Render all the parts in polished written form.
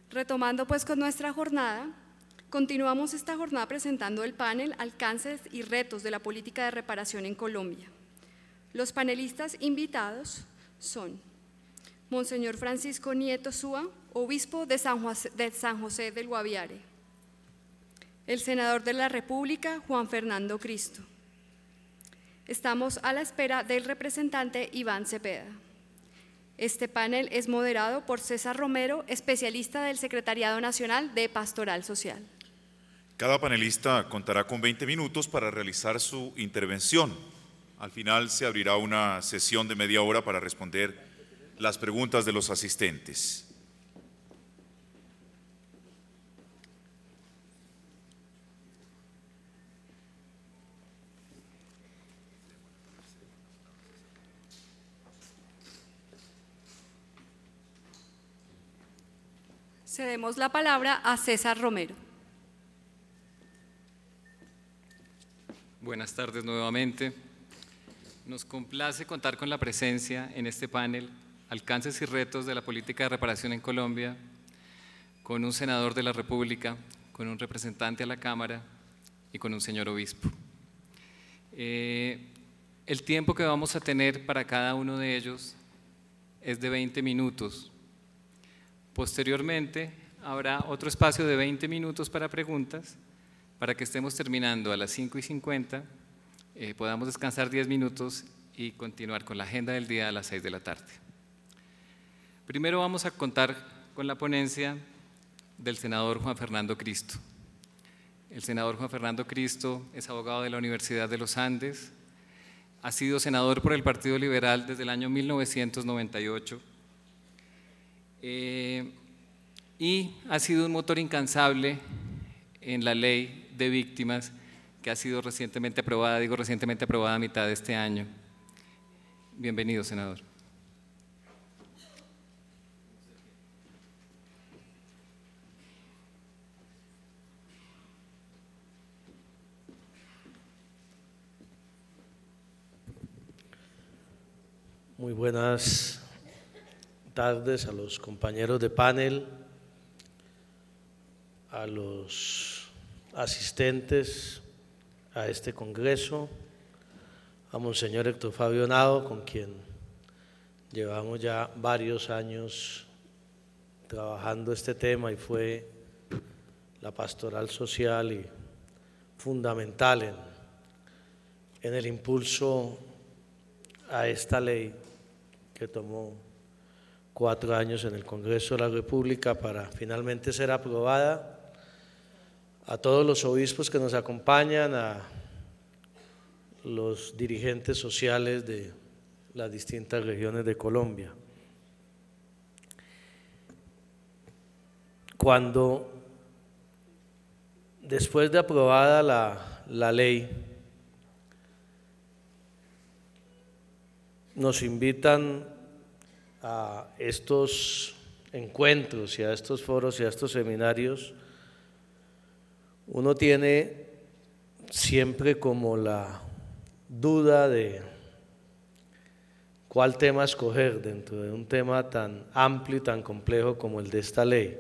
Retomando pues con nuestra jornada, continuamos esta jornada presentando el panel Alcances y retos de la política de reparación en Colombia. Los panelistas invitados son Monseñor Francisco Nieto Súa, obispo de San José del Guaviare, el senador de la República, Juan Fernando Cristo. Estamos a la espera del representante Iván Cepeda. Este panel es moderado por César Romero, especialista del Secretariado Nacional de Pastoral Social. Cada panelista contará con 20 minutos para realizar su intervención. Al final se abrirá una sesión de media hora para responder las preguntas de los asistentes. Cedemos la palabra a César Romero. Buenas tardes nuevamente. Nos complace contar con la presencia en este panel Alcances y retos de la política de reparación en Colombia, con un senador de la República, con un representante a la Cámara y con un señor obispo. El tiempo que vamos a tener para cada uno de ellos es de 20 minutos. Posteriormente habrá otro espacio de 20 minutos para preguntas, para que estemos terminando a las 5:50, podamos descansar 10 minutos y continuar con la agenda del día a las 6 de la tarde. Primero vamos a contar con la ponencia del senador Juan Fernando Cristo. El senador Juan Fernando Cristo es abogado de la Universidad de los Andes, ha sido senador por el Partido Liberal desde el año 1998 y ha sido un motor incansable en la ley de víctimas que ha sido recientemente aprobada, recientemente aprobada a mitad de este año. Bienvenido, senador. Muy buenas tardes a los compañeros de panel, a los asistentes a este congreso, a Monseñor Héctor Fabio Henao, con quien llevamos ya varios años trabajando este tema y fue la pastoral social y fundamental en el impulso a esta ley que tomó 4 años en el Congreso de la República para finalmente ser aprobada. A todos los obispos que nos acompañan, a los dirigentes sociales de las distintas regiones de Colombia. Cuando, después de aprobada la ley, nos invitan a estos encuentros y a estos foros y a estos seminarios, uno tiene siempre como la duda de cuál tema escoger dentro de un tema tan amplio y tan complejo como el de esta ley.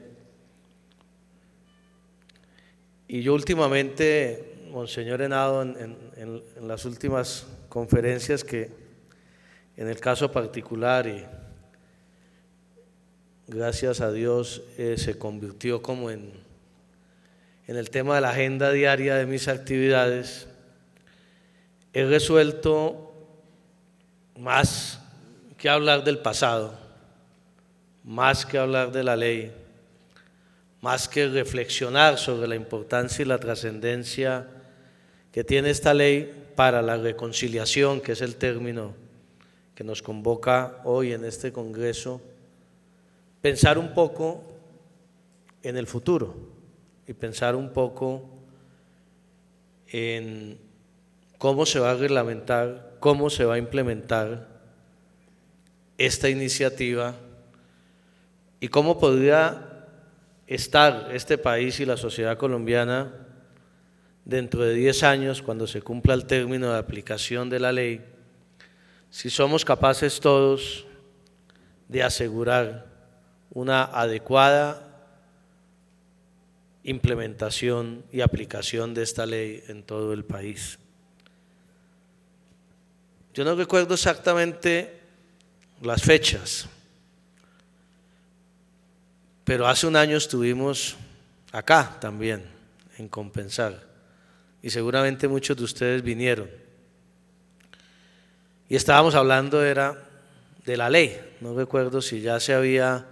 Y yo últimamente, Monseñor Henao, en las últimas conferencias que en el caso particular y gracias a Dios se convirtió como en el tema de la agenda diaria de mis actividades, he resuelto más que hablar del pasado, más que hablar de la ley, más que reflexionar sobre la importancia y la trascendencia que tiene esta ley para la reconciliación, que es el término que nos convoca hoy en este congreso, pensar un poco en el futuro y pensar un poco en cómo se va a reglamentar, cómo se va a implementar esta iniciativa y cómo podría estar este país y la sociedad colombiana dentro de 10 años, cuando se cumpla el término de aplicación de la ley, si somos capaces todos de asegurar una adecuada implementación y aplicación de esta ley en todo el país. Yo no recuerdo exactamente las fechas, pero hace un año estuvimos acá también en Compensar y seguramente muchos de ustedes vinieron y estábamos hablando era de la ley. No recuerdo si ya se había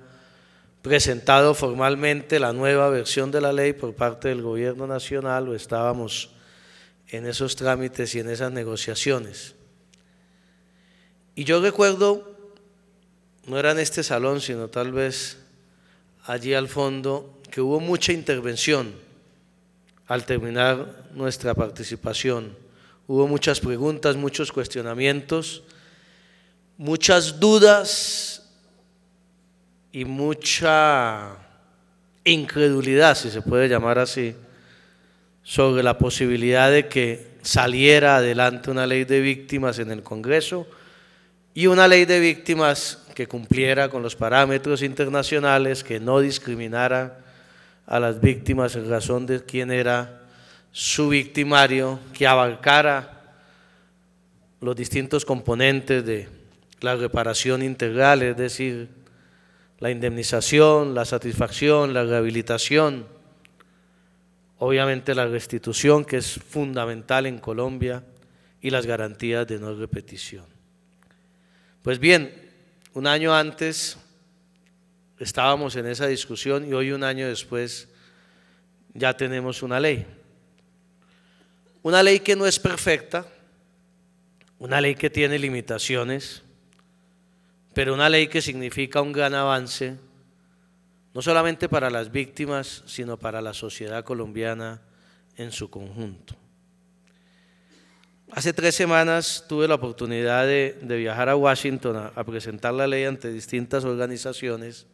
presentado formalmente la nueva versión de la ley por parte del gobierno nacional o estábamos en esos trámites y en esas negociaciones. Y yo recuerdo, no era en este salón, sino tal vez allí al fondo, que hubo mucha intervención al terminar nuestra participación. Hubo muchas preguntas, muchos cuestionamientos, muchas dudas y mucha incredulidad, si se puede llamar así, sobre la posibilidad de que saliera adelante una ley de víctimas en el Congreso y una ley de víctimas que cumpliera con los parámetros internacionales, que no discriminara a las víctimas en razón de quién era su victimario, que abarcara los distintos componentes de la reparación integral, es decir, la indemnización, la satisfacción, la rehabilitación, obviamente la restitución, que es fundamental en Colombia, y las garantías de no repetición. Pues bien, un año antes estábamos en esa discusión y hoy, un año después, ya tenemos una ley. Una ley que no es perfecta, una ley que tiene limitaciones, pero una ley que significa un gran avance, no solamente para las víctimas, sino para la sociedad colombiana en su conjunto. Hace 3 semanas tuve la oportunidad de viajar a Washington a presentar la ley ante distintas organizaciones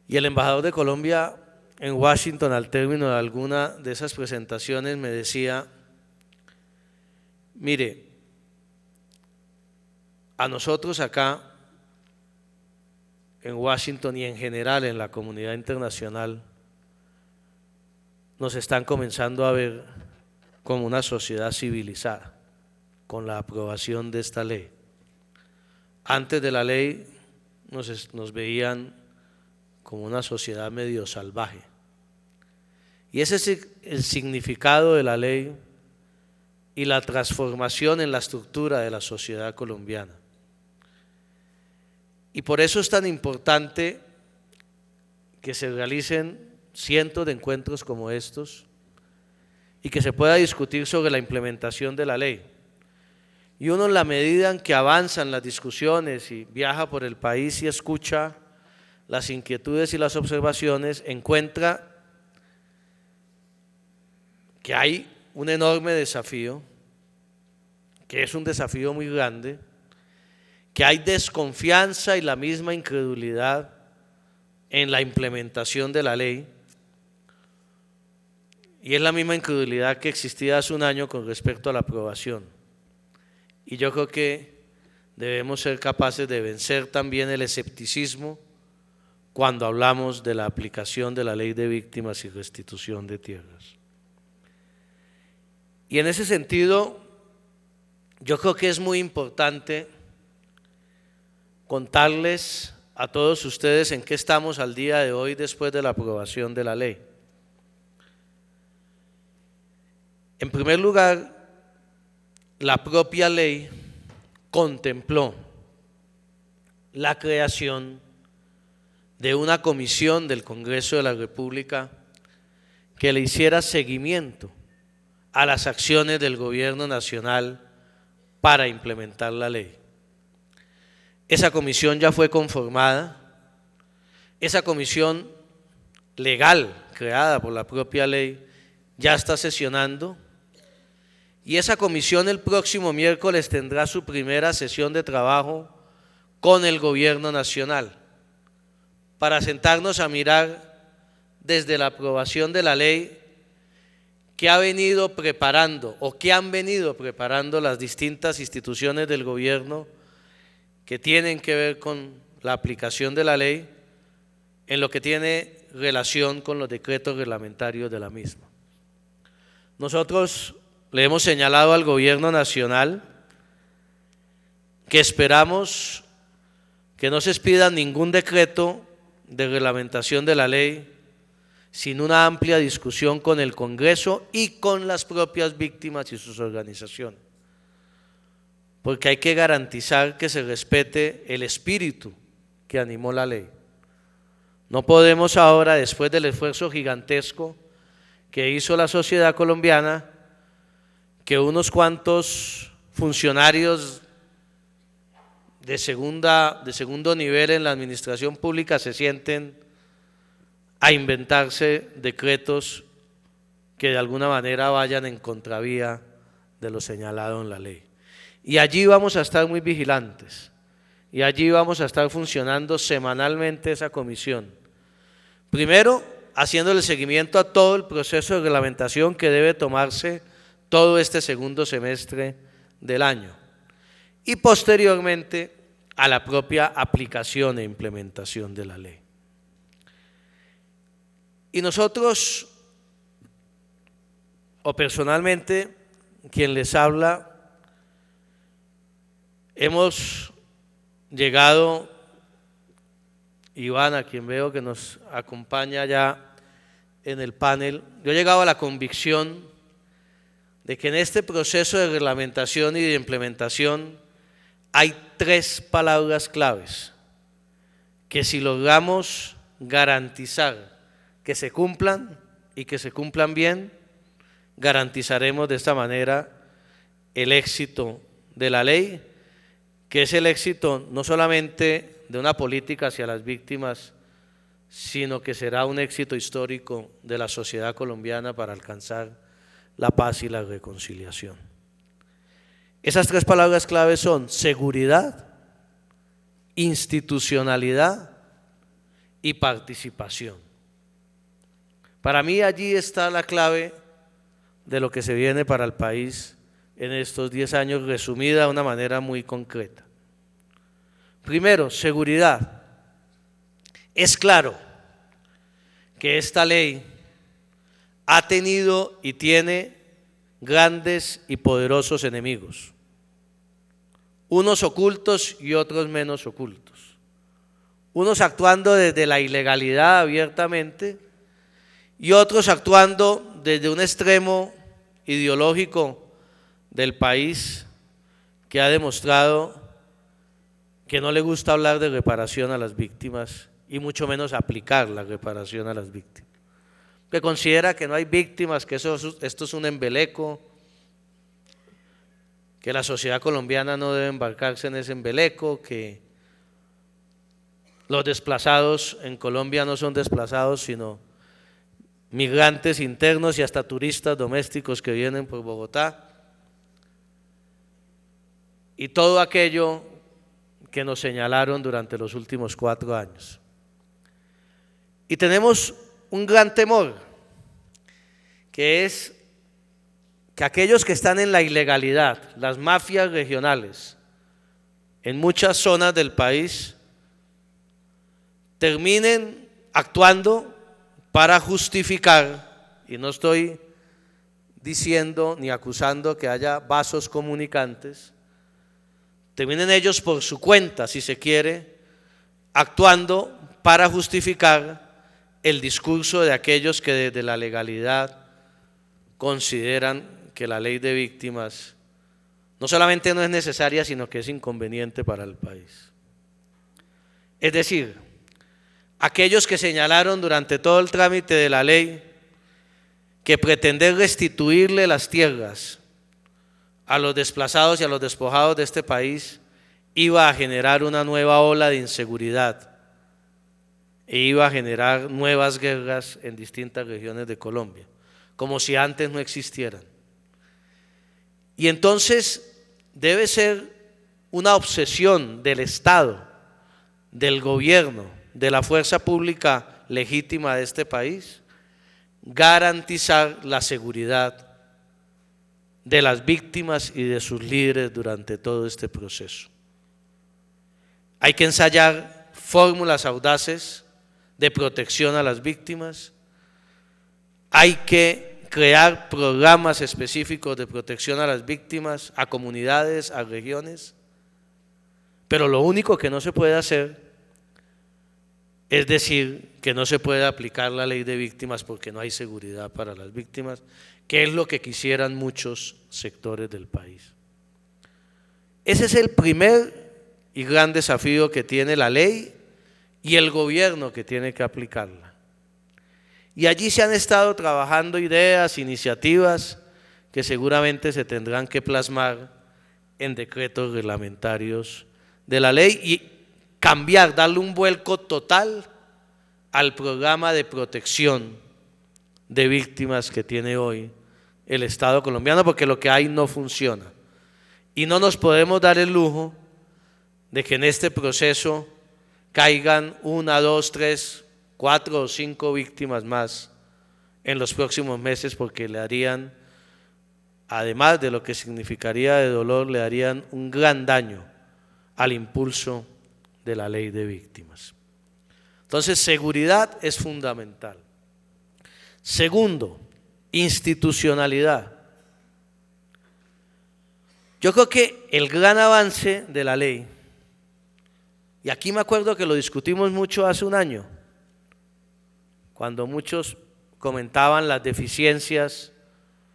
y el embajador de Colombia en Washington, al término de alguna de esas presentaciones, me decía: mire, a nosotros acá en Washington y en general en la comunidad internacional nos están comenzando a ver como una sociedad civilizada con la aprobación de esta ley. Antes de la ley nos veían como una sociedad medio salvaje. Y ese es el significado de la ley y la transformación en la estructura de la sociedad colombiana. Y por eso es tan importante que se realicen cientos de encuentros como estos y que se pueda discutir sobre la implementación de la ley. Y uno, en la medida en que avanzan las discusiones y viaja por el país y escucha las inquietudes y las observaciones, encuentra que hay un enorme desafío, que es un desafío muy grande, que hay desconfianza y la misma incredulidad en la implementación de la ley, y es la misma incredulidad que existía hace un año con respecto a la aprobación. Y yo creo que debemos ser capaces de vencer también el escepticismo cuando hablamos de la aplicación de la ley de víctimas y restitución de tierras. Y en ese sentido, yo creo que es muy importante contarles a todos ustedes en qué estamos al día de hoy después de la aprobación de la ley. En primer lugar, la propia ley contempló la creación de una comisión del Congreso de la República que le hiciera seguimiento a las acciones del gobierno nacional para implementar la ley. Esa comisión ya fue conformada, esa comisión legal creada por la propia ley ya está sesionando y esa comisión el próximo miércoles tendrá su primera sesión de trabajo con el gobierno nacional para sentarnos a mirar desde la aprobación de la ley qué ha venido preparando o qué han venido preparando las distintas instituciones del gobierno que tienen que ver con la aplicación de la ley en lo que tiene relación con los decretos reglamentarios de la misma. Nosotros le hemos señalado al Gobierno Nacional que esperamos que no se expida ningún decreto de reglamentación de la ley sin una amplia discusión con el Congreso y con las propias víctimas y sus organizaciones, porque hay que garantizar que se respete el espíritu que animó la ley. No podemos ahora, después del esfuerzo gigantesco que hizo la sociedad colombiana, que unos cuantos funcionarios de segundo nivel en la administración pública se sienten a inventarse decretos que de alguna manera vayan en contravía de lo señalado en la ley. Y allí vamos a estar muy vigilantes, y allí vamos a estar funcionando semanalmente esa comisión. Primero, haciendo el seguimiento a todo el proceso de reglamentación que debe tomarse todo este segundo semestre del año, y posteriormente a la propia aplicación e implementación de la ley. Y nosotros, o personalmente, quien les habla, hemos llegado, Iván, a quien veo que nos acompaña ya en el panel, yo he llegado a la convicción de que en este proceso de reglamentación y de implementación hay 3 palabras claves que, si logramos garantizar que se cumplan y que se cumplan bien, garantizaremos de esta manera el éxito de la ley, que es el éxito no solamente de una política hacia las víctimas, sino que será un éxito histórico de la sociedad colombiana para alcanzar la paz y la reconciliación. Esas 3 palabras claves son seguridad, institucionalidad y participación. Para mí allí está la clave de lo que se viene para el país en estos 10 años, resumida de una manera muy concreta. Primero, seguridad. Es claro que esta ley ha tenido y tiene grandes y poderosos enemigos, unos ocultos y otros menos ocultos, unos actuando desde la ilegalidad abiertamente y otros actuando desde un extremo ideológico del país que ha demostrado que no le gusta hablar de reparación a las víctimas y mucho menos aplicar la reparación a las víctimas, que considera que no hay víctimas, que esto es un embeleco, que la sociedad colombiana no debe embarcarse en ese embeleco, que los desplazados en Colombia no son desplazados sino migrantes internos y hasta turistas domésticos que vienen por Bogotá, y todo aquello que nos señalaron durante los últimos 4 años. Y tenemos un gran temor, que es que aquellos que están en la ilegalidad, las mafias regionales, en muchas zonas del país, terminen actuando para justificar, y no estoy diciendo ni acusando que haya vasos comunicantes, terminen ellos por su cuenta, si se quiere, actuando para justificar el discurso de aquellos que desde la legalidad consideran que la ley de víctimas no solamente no es necesaria, sino que es inconveniente para el país. Es decir, aquellos que señalaron durante todo el trámite de la ley que pretender restituirle las tierras a los desplazados y a los despojados de este país iba a generar una nueva ola de inseguridad e iba a generar nuevas guerras en distintas regiones de Colombia, como si antes no existieran. Y entonces debe ser una obsesión del Estado, del gobierno, de la fuerza pública legítima de este país, garantizar la seguridad de las víctimas y de sus líderes durante todo este proceso. Hay que ensayar fórmulas audaces de protección a las víctimas, hay que crear programas específicos de protección a las víctimas, a comunidades, a regiones, pero lo único que no se puede hacer es decir que no se puede aplicar la ley de víctimas porque no hay seguridad para las víctimas, que es lo que quisieran muchos sectores del país. Ese es el primer y gran desafío que tiene la ley y el gobierno que tiene que aplicarla. Y allí se han estado trabajando ideas, iniciativas que seguramente se tendrán que plasmar en decretos reglamentarios de la ley y cambiar, darle un vuelco total al programa de protección de víctimas que tiene hoy el Estado colombiano, porque lo que hay no funciona. Y no nos podemos dar el lujo de que en este proceso caigan 1, 2, 3, 4 o 5 víctimas más en los próximos meses, porque le harían, además de lo que significaría de dolor, le harían un gran daño al impulso de la ley de víctimas. Entonces, seguridad es fundamental. Segundo, institucionalidad. Yo creo que el gran avance de la ley, y aquí me acuerdo que lo discutimos mucho hace un año, cuando muchos comentaban las deficiencias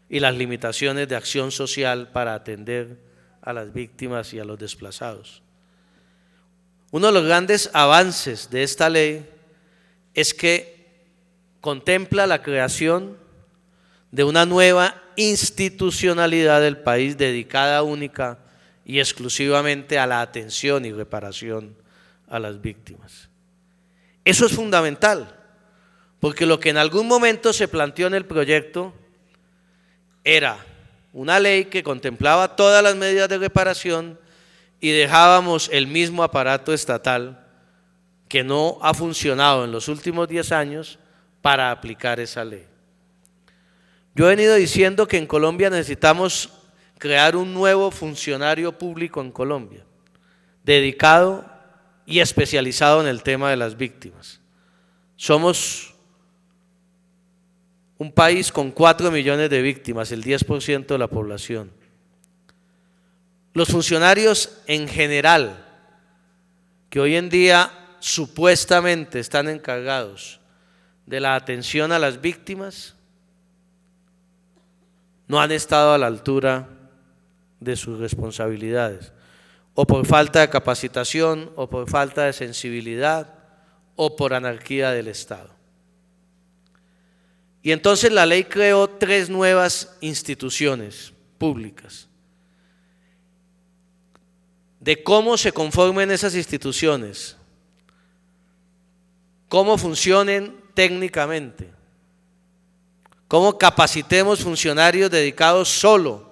y las limitaciones de acción social para atender a las víctimas y a los desplazados. Uno de los grandes avances de esta ley es que contempla la creación de una nueva institucionalidad del país dedicada única y exclusivamente a la atención y reparación a las víctimas. Eso es fundamental, porque lo que en algún momento se planteó en el proyecto era una ley que contemplaba todas las medidas de reparación y dejábamos el mismo aparato estatal que no ha funcionado en los últimos 10 años para aplicar esa ley. Yo he venido diciendo que en Colombia necesitamos crear un nuevo funcionario público en Colombia, dedicado y especializado en el tema de las víctimas. Somos un país con 4 millones de víctimas, el 10% de la población. Los funcionarios en general, que hoy en día supuestamente están encargados de la atención a las víctimas, no han estado a la altura de sus responsabilidades, o por falta de capacitación, o por falta de sensibilidad, o por anarquía del Estado. Y entonces la ley creó 3 nuevas instituciones públicas. De cómo se conformen esas instituciones, cómo funcionen técnicamente, cómo capacitemos funcionarios dedicados solo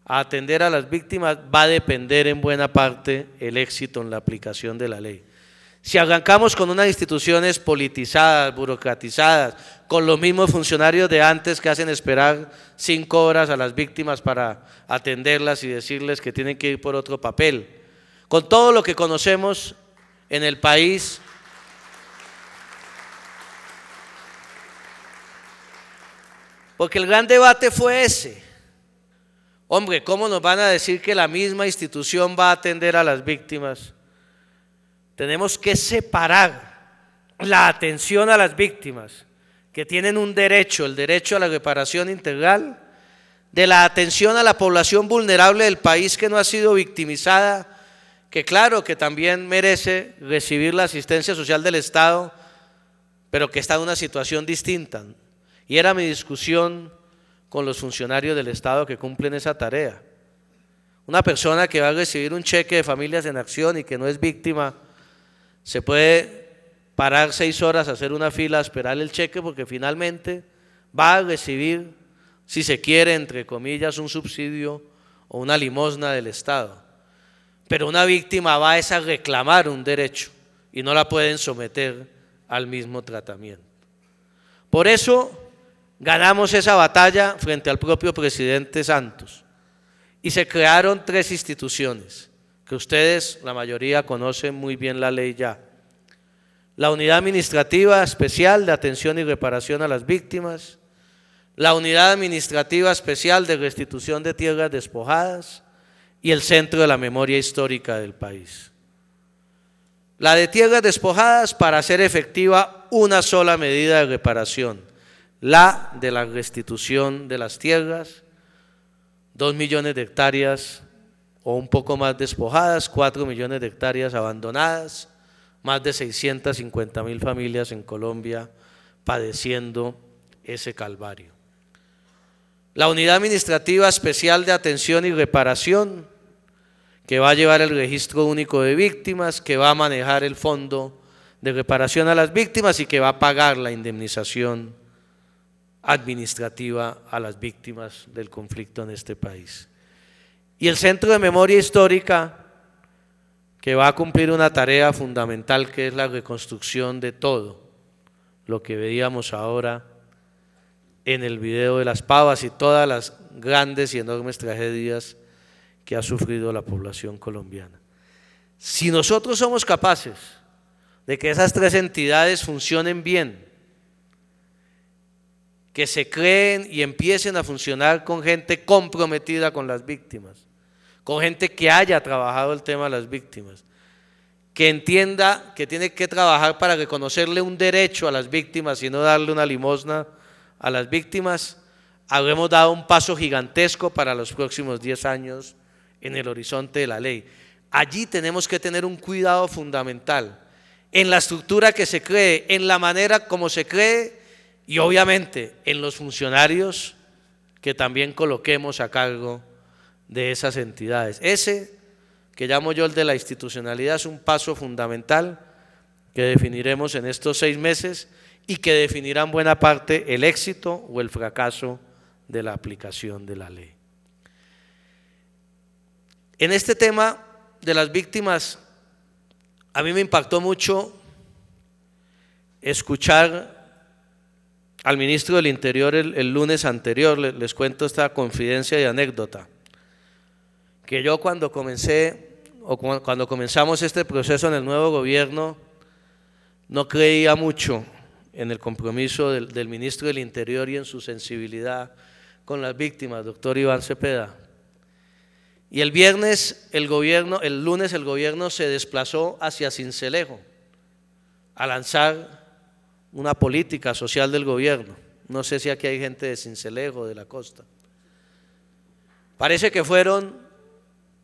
a atender a las víctimas, va a depender en buena parte el éxito en la aplicación de la ley. Si arrancamos con unas instituciones politizadas, burocratizadas, con los mismos funcionarios de antes que hacen esperar 5 horas a las víctimas para atenderlas y decirles que tienen que ir por otro papel, con todo lo que conocemos en el país, porque el gran debate fue ese. Hombre, ¿cómo nos van a decir que la misma institución va a atender a las víctimas? Tenemos que separar la atención a las víctimas, que tienen un derecho, el derecho a la reparación integral, de la atención a la población vulnerable del país que no ha sido victimizada, que claro que también merece recibir la asistencia social del Estado, pero que está en una situación distinta. Y era mi discusión con los funcionarios del Estado que cumplen esa tarea. Una persona que va a recibir un cheque de Familias en Acción y que no es víctima, se puede parar 6 horas a hacer una fila a esperar el cheque, porque finalmente va a recibir, si se quiere, entre comillas, un subsidio o una limosna del Estado. Pero una víctima va a reclamar un derecho y no la pueden someter al mismo tratamiento. Por eso ganamos esa batalla frente al propio presidente Santos y se crearon 3 instituciones que ustedes, la mayoría, conocen muy bien la ley ya, la Unidad Administrativa Especial de Atención y Reparación a las Víctimas, la Unidad Administrativa Especial de Restitución de Tierras Despojadas y el Centro de la Memoria Histórica del país. La de tierras despojadas para hacer efectiva una sola medida de reparación, la de la restitución de las tierras, 2 millones de hectáreas o un poco más despojadas, 4 millones de hectáreas abandonadas, más de 650.000 familias en Colombia padeciendo ese calvario. La Unidad Administrativa Especial de Atención y Reparación, que va a llevar el registro único de víctimas, que va a manejar el fondo de reparación a las víctimas y que va a pagar la indemnización administrativa a las víctimas del conflicto en este país. Y el Centro de Memoria Histórica, que va a cumplir una tarea fundamental, que es la reconstrucción de todo lo que veíamos ahora en el video de las pavas y todas las grandes y enormes tragedias que ha sufrido la población colombiana. Si nosotros somos capaces de que esas tres entidades funcionen bien, que se creen y empiecen a funcionar con gente comprometida con las víctimas, con gente que haya trabajado el tema de las víctimas, que entienda que tiene que trabajar para reconocerle un derecho a las víctimas y no darle una limosna a las víctimas, habremos dado un paso gigantesco para los próximos 10 años en el horizonte de la ley. Allí tenemos que tener un cuidado fundamental en la estructura que se cree, en la manera como se cree y obviamente en los funcionarios que también coloquemos a cargo de esas entidades. Ese que llamo yo el de la institucionalidad es un paso fundamental que definiremos en estos 6 meses y que definirá en buena parte el éxito o el fracaso de la aplicación de la ley. En este tema de las víctimas, a mí me impactó mucho escuchar al ministro del Interior el lunes anterior. Les cuento esta confidencia y anécdota, que yo cuando comenzamos este proceso en el nuevo gobierno, no creía mucho en el compromiso del ministro del Interior y en su sensibilidad con las víctimas, doctor Iván Cepeda. Y el lunes el gobierno se desplazó hacia Sincelejo a lanzar una política social del gobierno. No sé si aquí hay gente de Sincelejo, de la costa. Parece que fueron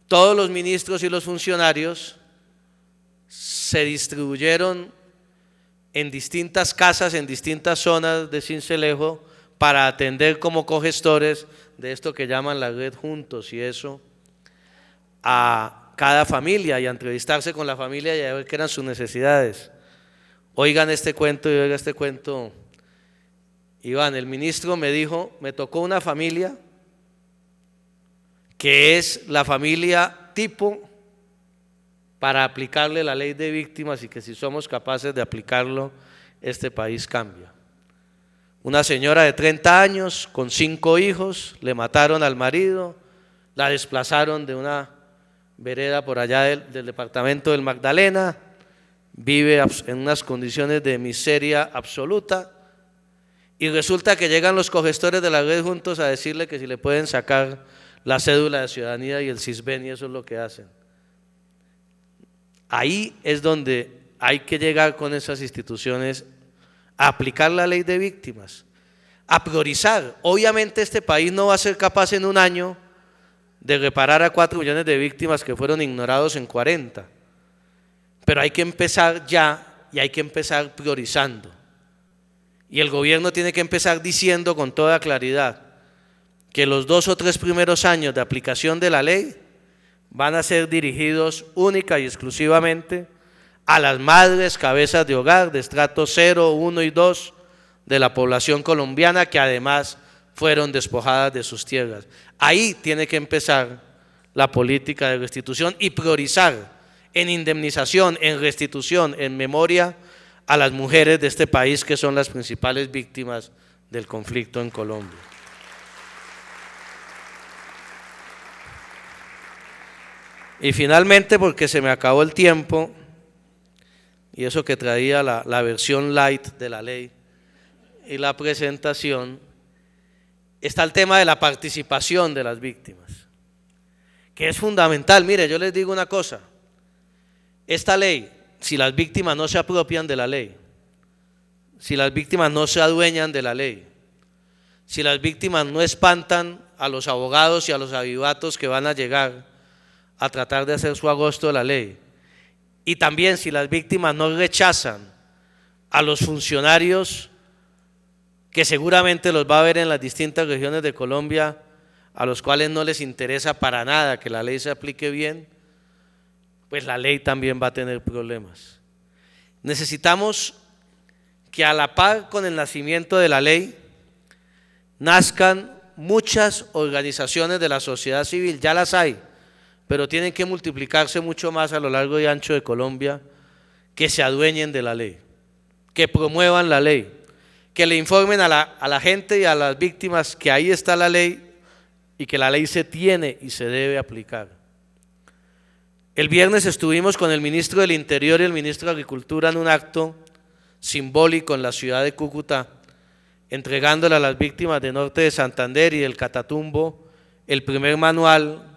todos los ministros y los funcionarios, se distribuyeron en distintas casas, en distintas zonas de Sincelejo para atender como cogestores de esto que llaman la red Juntos y eso, a cada familia y a entrevistarse con la familia y a ver qué eran sus necesidades. Oigan este cuento y oiga este cuento, Iván. El ministro me dijo, me tocó una familia que es la familia tipo para aplicarle la ley de víctimas y que si somos capaces de aplicarlo, este país cambia. Una señora de 30 años con 5 hijos, le mataron al marido, la desplazaron de una vereda por allá del departamento del Magdalena, vive en unas condiciones de miseria absoluta y resulta que llegan los cogestores de la red Juntos a decirle que si le pueden sacar la cédula de ciudadanía y el CISBEN, y eso es lo que hacen. Ahí es donde hay que llegar con esas instituciones a aplicar la ley de víctimas, a priorizar. Obviamente este país no va a ser capaz en un año de reparar a 4 millones de víctimas que fueron ignorados en 40, pero hay que empezar ya y hay que empezar priorizando. Y el gobierno tiene que empezar diciendo con toda claridad que los 2 o 3 primeros años de aplicación de la ley van a ser dirigidos única y exclusivamente a las madres cabezas de hogar de estrato 0, 1 y 2 de la población colombiana que además fueron despojadas de sus tierras. Ahí tiene que empezar la política de restitución y priorizar en indemnización, en restitución, en memoria a las mujeres de este país que son las principales víctimas del conflicto en Colombia. Y finalmente, porque se me acabó el tiempo y eso que traía la versión light de la ley y la presentación, está el tema de la participación de las víctimas, que es fundamental. Mire, yo les digo una cosa, esta ley, si las víctimas no se apropian de la ley, si las víctimas no se adueñan de la ley, si las víctimas no espantan a los abogados y a los avivatos que van a llegar a tratar de hacer su agosto de la ley, y también si las víctimas no rechazan a los funcionarios que seguramente los va a ver en las distintas regiones de Colombia, a los cuales no les interesa para nada que la ley se aplique bien, pues la ley también va a tener problemas. Necesitamos que a la par con el nacimiento de la ley nazcan muchas organizaciones de la sociedad civil, ya las hay, pero tienen que multiplicarse mucho más a lo largo y ancho de Colombia, que se adueñen de la ley, que promuevan la ley, que le informen a la gente y a las víctimas que ahí está la ley y que la ley se tiene y se debe aplicar. El viernes estuvimos con el ministro del Interior y el ministro de Agricultura en un acto simbólico en la ciudad de Cúcuta, entregándole a las víctimas de Norte de Santander y del Catatumbo el primer manual,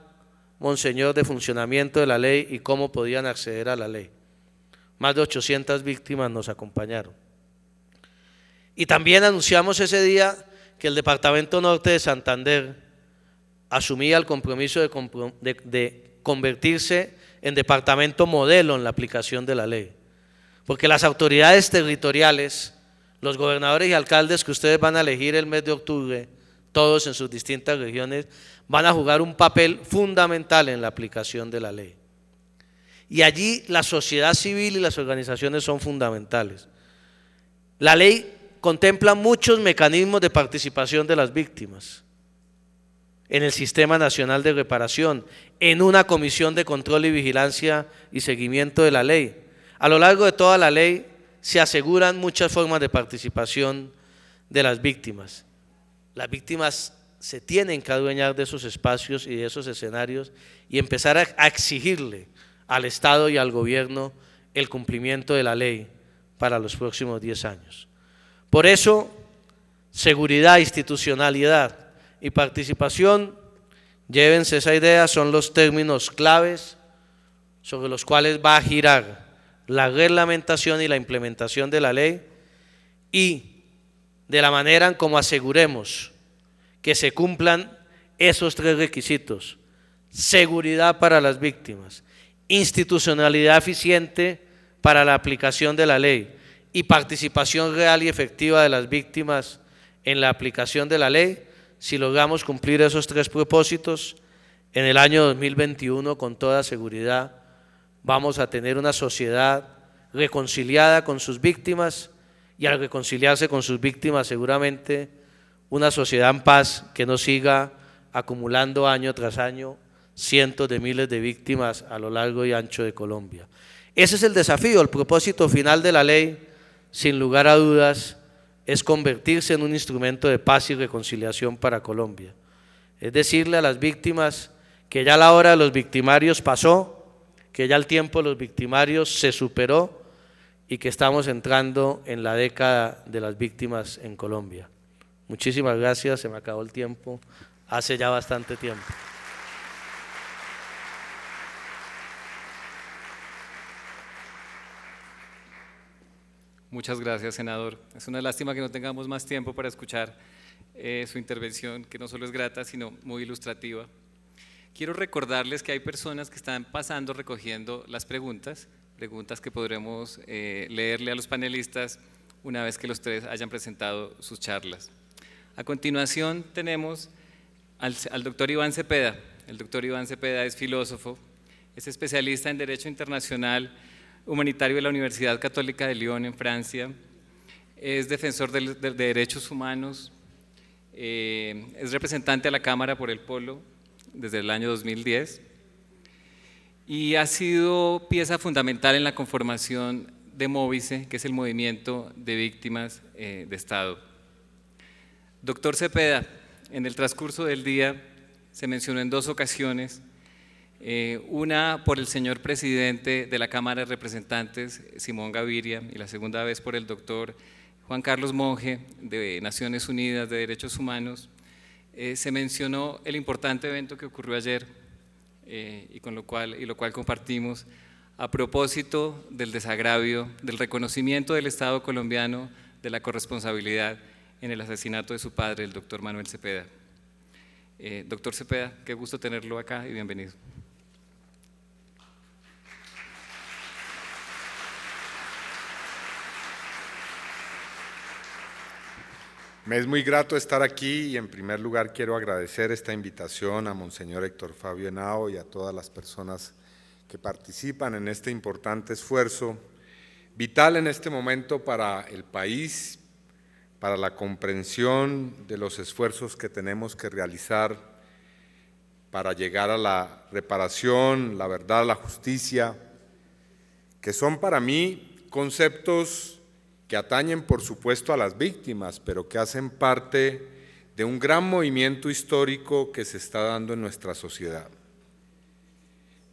Monseñor, de funcionamiento de la ley y cómo podían acceder a la ley. Más de 800 víctimas nos acompañaron. Y también anunciamos ese día que el Departamento Norte de Santander asumía el compromiso de convertirse en departamento modelo en la aplicación de la ley, porque las autoridades territoriales, los gobernadores y alcaldes que ustedes van a elegir el mes de octubre, todos en sus distintas regiones, van a jugar un papel fundamental en la aplicación de la ley. Y allí la sociedad civil y las organizaciones son fundamentales. La ley contempla muchos mecanismos de participación de las víctimas en el Sistema Nacional de Reparación, en una comisión de control y vigilancia y seguimiento de la ley. A lo largo de toda la ley se aseguran muchas formas de participación de las víctimas. Las víctimas se tienen que adueñar de esos espacios y de esos escenarios y empezar a exigirle al Estado y al gobierno el cumplimiento de la ley para los próximos 10 años. Por eso, seguridad, institucionalidad y participación, llévense esa idea, son los términos claves sobre los cuales va a girar la reglamentación y la implementación de la ley, y de la manera en cómo aseguremos que se cumplan esos tres requisitos: seguridad para las víctimas, institucionalidad eficiente para la aplicación de la ley y participación real y efectiva de las víctimas en la aplicación de la ley. Si logramos cumplir esos tres propósitos, en el año 2021 con toda seguridad vamos a tener una sociedad reconciliada con sus víctimas, y al reconciliarse con sus víctimas seguramente una sociedad en paz, que no siga acumulando año tras año cientos de miles de víctimas a lo largo y ancho de Colombia. Ese es el desafío. El propósito final de la ley, sin lugar a dudas, es convertirse en un instrumento de paz y reconciliación para Colombia. Es decirle a las víctimas que ya la hora de los victimarios pasó, que ya el tiempo de los victimarios se superó y que estamos entrando en la década de las víctimas en Colombia. Muchísimas gracias, se me acabó el tiempo, hace ya bastante tiempo. Muchas gracias, senador. Es una lástima que no tengamos más tiempo para escuchar su intervención, que no solo es grata, sino muy ilustrativa. Quiero recordarles que hay personas que están pasando recogiendo las preguntas que podremos leerle a los panelistas una vez que los tres hayan presentado sus charlas. A continuación tenemos al doctor Iván Cepeda. El doctor Iván Cepeda es filósofo, es especialista en Derecho Internacional Humanitario de la Universidad Católica de Lyon en Francia, es defensor de derechos humanos, es representante a la Cámara por el Polo desde el año 2010 y ha sido pieza fundamental en la conformación de Móvice, que es el movimiento de víctimas de Estado. Doctor Cepeda, en el transcurso del día se mencionó en 2 ocasiones una por el señor presidente de la Cámara de Representantes, Simón Gaviria, y la segunda vez por el doctor Juan Carlos Monge, de Naciones Unidas de Derechos Humanos. Se mencionó el importante evento que ocurrió ayer y lo cual compartimos a propósito del desagravio, del reconocimiento del Estado colombiano de la corresponsabilidad en el asesinato de su padre, el doctor Manuel Cepeda. Doctor Cepeda, qué gusto tenerlo acá y bienvenido. Me es muy grato estar aquí y en primer lugar quiero agradecer esta invitación a Monseñor Héctor Fabio Henao y a todas las personas que participan en este importante esfuerzo, vital en este momento para el país, para la comprensión de los esfuerzos que tenemos que realizar para llegar a la reparación, la verdad, la justicia, que son para mí conceptos que atañen por supuesto a las víctimas, pero que hacen parte de un gran movimiento histórico que se está dando en nuestra sociedad.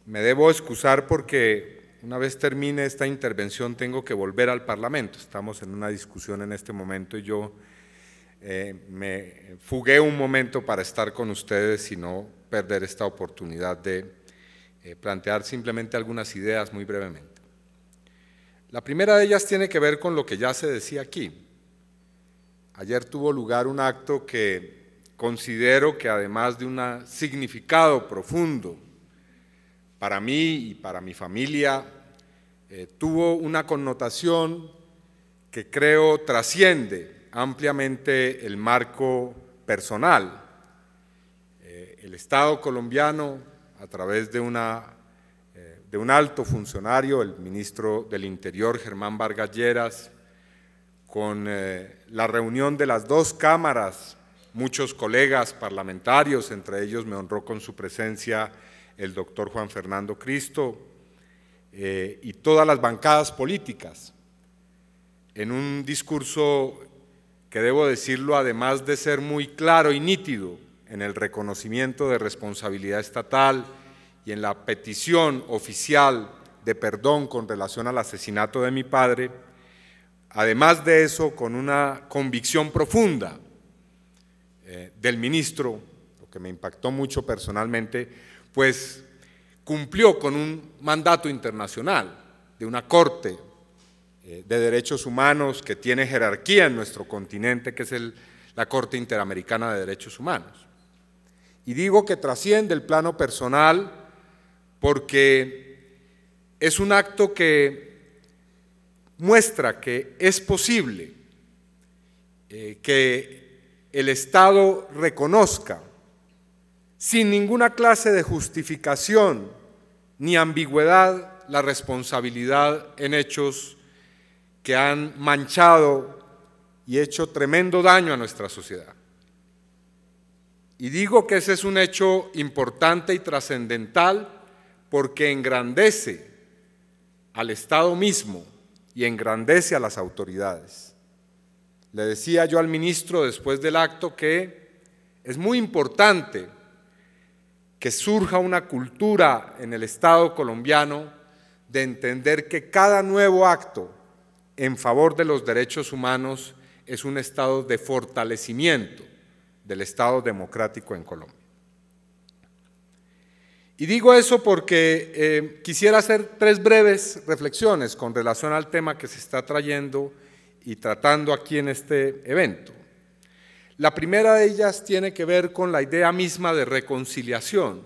Me debo excusar porque una vez termine esta intervención tengo que volver al Parlamento. Estamos en una discusión en este momento y yo me fugué un momento para estar con ustedes y no perder esta oportunidad de plantear simplemente algunas ideas muy brevemente. La primera de ellas tiene que ver con lo que ya se decía aquí. Ayer tuvo lugar un acto que considero que además de un significado profundo para mí y para mi familia, tuvo una connotación que creo trasciende ampliamente el marco personal. El Estado colombiano, a través de un alto funcionario, el ministro del Interior, Germán Vargas Lleras, con la reunión de las dos cámaras, muchos colegas parlamentarios, entre ellos me honró con su presencia el doctor Juan Fernando Cristo, y todas las bancadas políticas, en un discurso que debo decirlo, además de ser muy claro y nítido en el reconocimiento de responsabilidad estatal y en la petición oficial de perdón con relación al asesinato de mi padre, además de eso, con una convicción profunda del ministro, lo que me impactó mucho personalmente, pues cumplió con un mandato internacional de una Corte de Derechos Humanos que tiene jerarquía en nuestro continente, que es la Corte Interamericana de Derechos Humanos. Y digo que trasciende el plano personal porque es un acto que muestra que es posible que el Estado reconozca sin ninguna clase de justificación ni ambigüedad la responsabilidad en hechos que han manchado y hecho tremendo daño a nuestra sociedad. Y digo que ese es un hecho importante y trascendental porque engrandece al Estado mismo y engrandece a las autoridades. Le decía yo al ministro después del acto que es muy importante que surja una cultura en el Estado colombiano de entender que cada nuevo acto en favor de los derechos humanos es un estado de fortalecimiento del Estado democrático en Colombia. Y digo eso porque quisiera hacer tres breves reflexiones con relación al tema que se está trayendo y tratando aquí en este evento. La primera de ellas tiene que ver con la idea misma de reconciliación.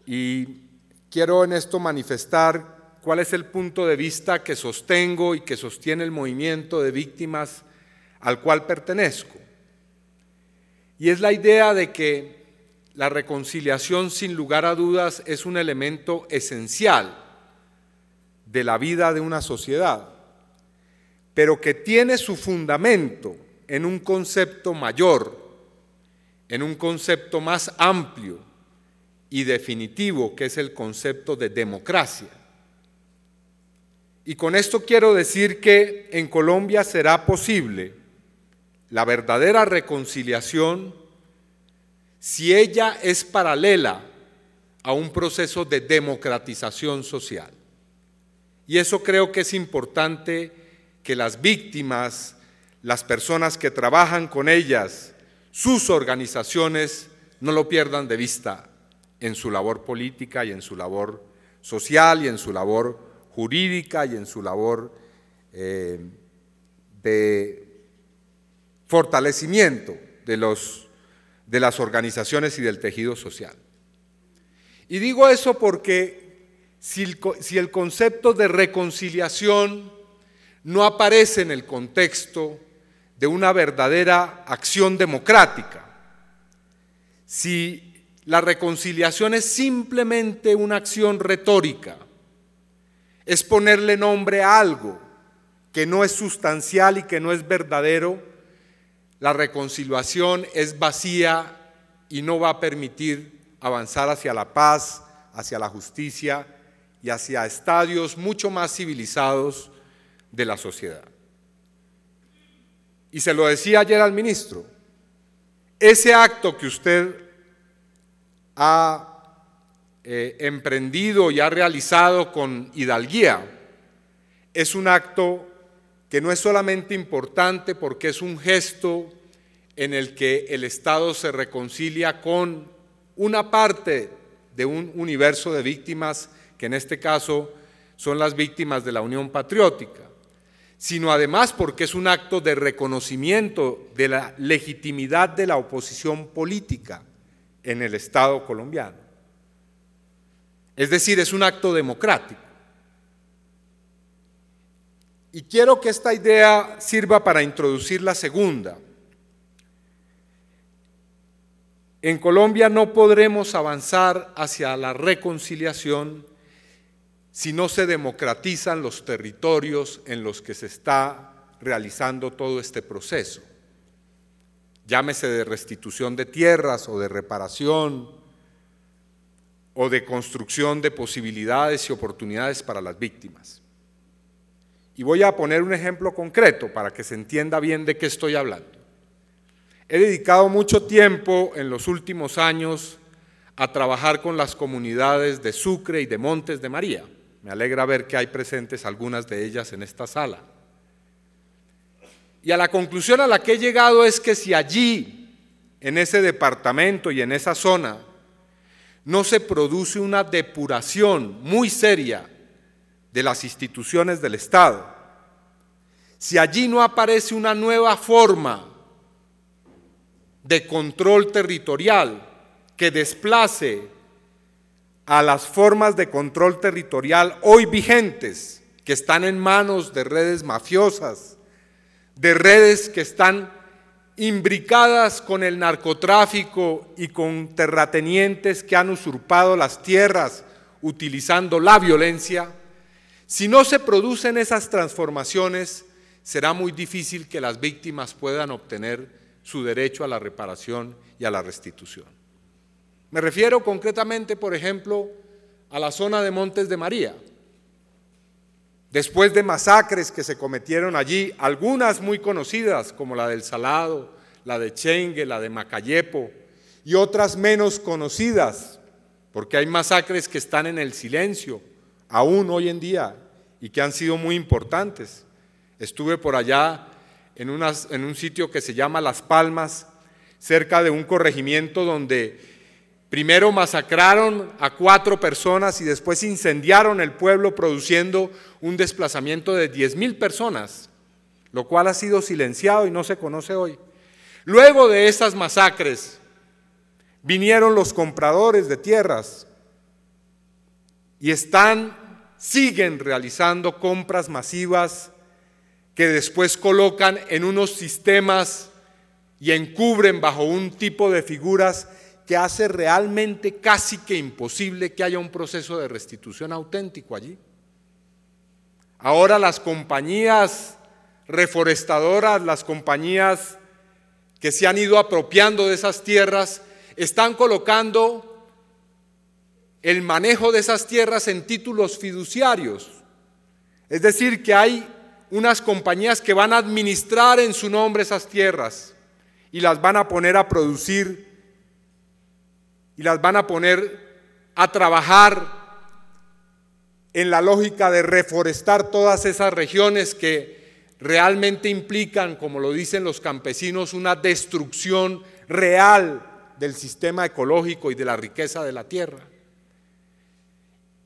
Y quiero en esto manifestar cuál es el punto de vista que sostengo y que sostiene el movimiento de víctimas al cual pertenezco. Y es la idea de que la reconciliación, sin lugar a dudas, es un elemento esencial de la vida de una sociedad, pero que tiene su fundamento en un concepto mayor, en un concepto más amplio y definitivo, que es el concepto de democracia. Y con esto quiero decir que en Colombia será posible la verdadera reconciliación si ella es paralela a un proceso de democratización social. Y eso creo que es importante que las víctimas, las personas que trabajan con ellas, sus organizaciones, no lo pierdan de vista en su labor política y en su labor social y en su labor jurídica y en su labor de fortalecimiento de las organizaciones y del tejido social. Y digo eso porque si el concepto de reconciliación no aparece en el contexto de una verdadera acción democrática, si la reconciliación es simplemente una acción retórica, es ponerle nombre a algo que no es sustancial y que no es verdadero, la reconciliación es vacía y no va a permitir avanzar hacia la paz, hacia la justicia y hacia estadios mucho más civilizados de la sociedad. Y se lo decía ayer al ministro, ese acto que usted ha emprendido y ha realizado con hidalguía es un acto que no es solamente importante porque es un gesto en el que el Estado se reconcilia con una parte de un universo de víctimas, que en este caso son las víctimas de la Unión Patriótica, sino además porque es un acto de reconocimiento de la legitimidad de la oposición política en el Estado colombiano. Es decir, es un acto democrático. Y quiero que esta idea sirva para introducir la segunda. En Colombia no podremos avanzar hacia la reconciliación si no se democratizan los territorios en los que se está realizando todo este proceso. Llámese de restitución de tierras o de reparación o de construcción de posibilidades y oportunidades para las víctimas. Y voy a poner un ejemplo concreto para que se entienda bien de qué estoy hablando. He dedicado mucho tiempo en los últimos años a trabajar con las comunidades de Sucre y de Montes de María. Me alegra ver que hay presentes algunas de ellas en esta sala. Y a la conclusión a la que he llegado es que si allí, en ese departamento y en esa zona, no se produce una depuración muy seria de las instituciones del Estado, si allí no aparece una nueva forma de control territorial que desplace a las formas de control territorial hoy vigentes, que están en manos de redes mafiosas, de redes que están imbricadas con el narcotráfico y con terratenientes que han usurpado las tierras utilizando la violencia, si no se producen esas transformaciones, será muy difícil que las víctimas puedan obtener su derecho a la reparación y a la restitución. Me refiero concretamente, por ejemplo, a la zona de Montes de María. Después de masacres que se cometieron allí, algunas muy conocidas como la del Salado, la de Chengue, la de Macayepo, y otras menos conocidas, porque hay masacres que están en el silencio, aún hoy en día, y que han sido muy importantes. Estuve por allá en un sitio que se llama Las Palmas, cerca de un corregimiento donde primero masacraron a 4 personas y después incendiaron el pueblo produciendo un desplazamiento de 10.000 personas, lo cual ha sido silenciado y no se conoce hoy. Luego de esas masacres vinieron los compradores de tierras y siguen realizando compras masivas que después colocan en unos sistemas y encubren bajo un tipo de figuras que hace realmente casi que imposible que haya un proceso de restitución auténtico allí. Ahora las compañías reforestadoras, las compañías que se han ido apropiando de esas tierras, están colocando el manejo de esas tierras en títulos fiduciarios. Es decir, que hay unas compañías que van a administrar en su nombre esas tierras y las van a poner a producir y las van a poner a trabajar en la lógica de reforestar todas esas regiones que realmente implican, como lo dicen los campesinos, una destrucción real del sistema ecológico y de la riqueza de la tierra.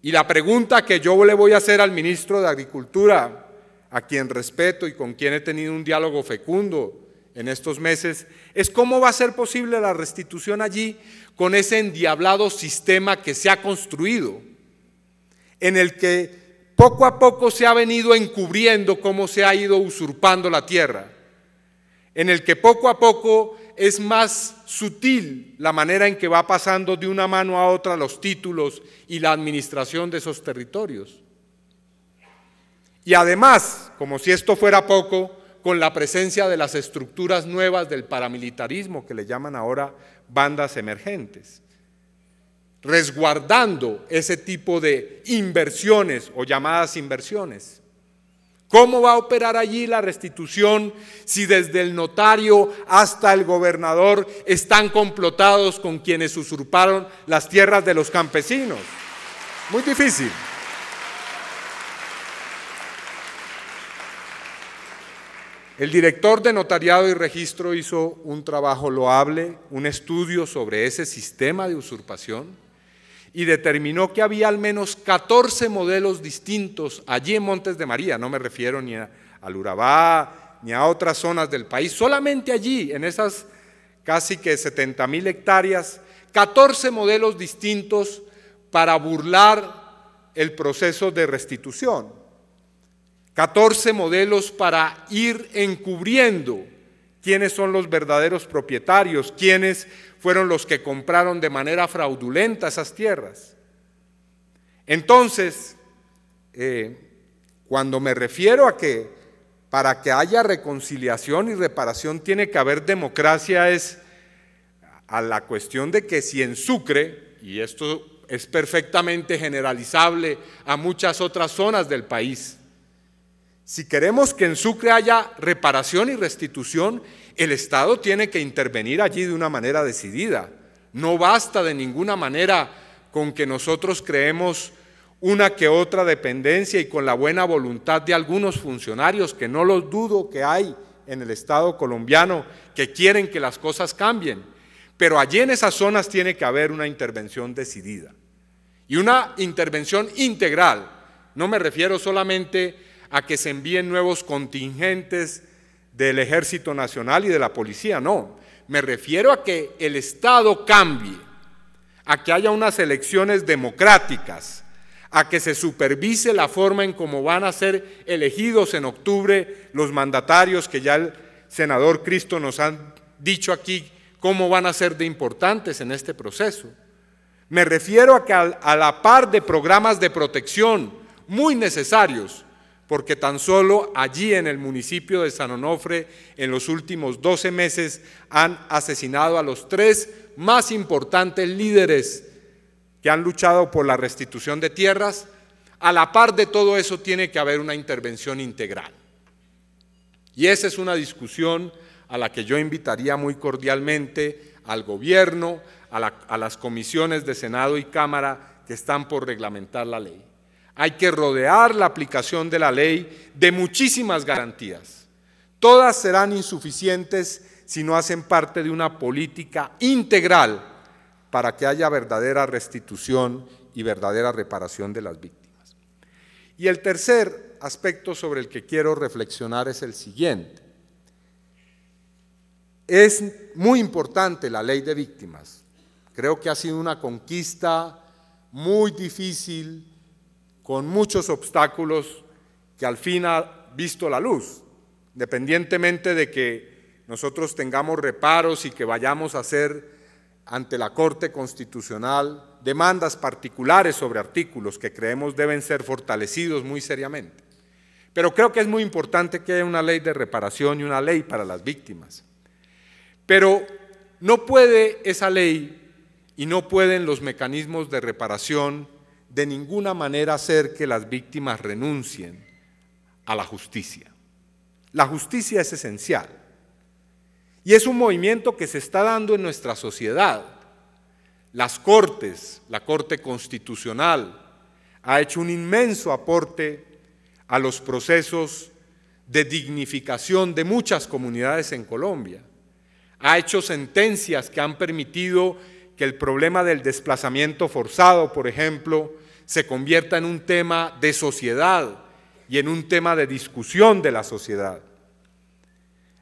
Y la pregunta que yo le voy a hacer al ministro de Agricultura, a quien respeto y con quien he tenido un diálogo fecundo en estos meses, es cómo va a ser posible la restitución allí con ese endiablado sistema que se ha construido, en el que poco a poco se ha venido encubriendo cómo se ha ido usurpando la tierra, en el que poco a poco es más sutil la manera en que va pasando de una mano a otra los títulos y la administración de esos territorios. Y además, como si esto fuera poco, con la presencia de las estructuras nuevas del paramilitarismo, que le llaman ahora bandas emergentes, resguardando ese tipo de inversiones o llamadas inversiones. ¿Cómo va a operar allí la restitución si desde el notario hasta el gobernador están complotados con quienes usurparon las tierras de los campesinos? Muy difícil. El director de Notariado y Registro hizo un trabajo loable, un estudio sobre ese sistema de usurpación, y determinó que había al menos 14 modelos distintos allí en Montes de María. No me refiero ni al Urabá ni a otras zonas del país, solamente allí, en esas casi que 70.000 hectáreas, 14 modelos distintos para burlar el proceso de restitución, 14 modelos para ir encubriendo quiénes son los verdaderos propietarios, quiénes fueron los que compraron de manera fraudulenta esas tierras. Entonces, cuando me refiero a que para que haya reconciliación y reparación tiene que haber democracia, es a la cuestión de que si en Sucre, y esto es perfectamente generalizable a muchas otras zonas del país, si queremos que en Sucre haya reparación y restitución, el Estado tiene que intervenir allí de una manera decidida. No basta de ninguna manera con que nosotros creemos una que otra dependencia y con la buena voluntad de algunos funcionarios, que no los dudo que hay en el Estado colombiano, que quieren que las cosas cambien. Pero allí en esas zonas tiene que haber una intervención decidida y una intervención integral. No me refiero solamente a que se envíen nuevos contingentes del Ejército Nacional y de la Policía, no. Me refiero a que el Estado cambie, a que haya unas elecciones democráticas, a que se supervise la forma en cómo van a ser elegidos en octubre los mandatarios, que ya el senador Cristo nos han dicho aquí cómo van a ser de importantes en este proceso. Me refiero a que a la par de programas de protección muy necesarios, porque tan solo allí en el municipio de San Onofre, en los últimos 12 meses, han asesinado a los 3 más importantes líderes que han luchado por la restitución de tierras. A la par de todo eso tiene que haber una intervención integral. Y esa es una discusión a la que yo invitaría muy cordialmente al gobierno, a las comisiones de Senado y Cámara que están por reglamentar la ley. Hay que rodear la aplicación de la ley de muchísimas garantías. Todas serán insuficientes si no hacen parte de una política integral para que haya verdadera restitución y verdadera reparación de las víctimas. Y el tercer aspecto sobre el que quiero reflexionar es el siguiente. Es muy importante la ley de víctimas. Creo que ha sido una conquista muy difícil, con muchos obstáculos, que al fin ha visto la luz, independientemente de que nosotros tengamos reparos y que vayamos a hacer ante la Corte Constitucional demandas particulares sobre artículos que creemos deben ser fortalecidos muy seriamente. Pero creo que es muy importante que haya una ley de reparación y una ley para las víctimas. Pero no puede esa ley y no pueden los mecanismos de reparación de ninguna manera hacer que las víctimas renuncien a la justicia. La justicia es esencial y es un movimiento que se está dando en nuestra sociedad. las Cortes, la Corte Constitucional, ha hecho un inmenso aporte a los procesos de dignificación de muchas comunidades en Colombia. Ha hecho sentencias que han permitido que el problema del desplazamiento forzado, por ejemplo, se convierta en un tema de sociedad y en un tema de discusión de la sociedad.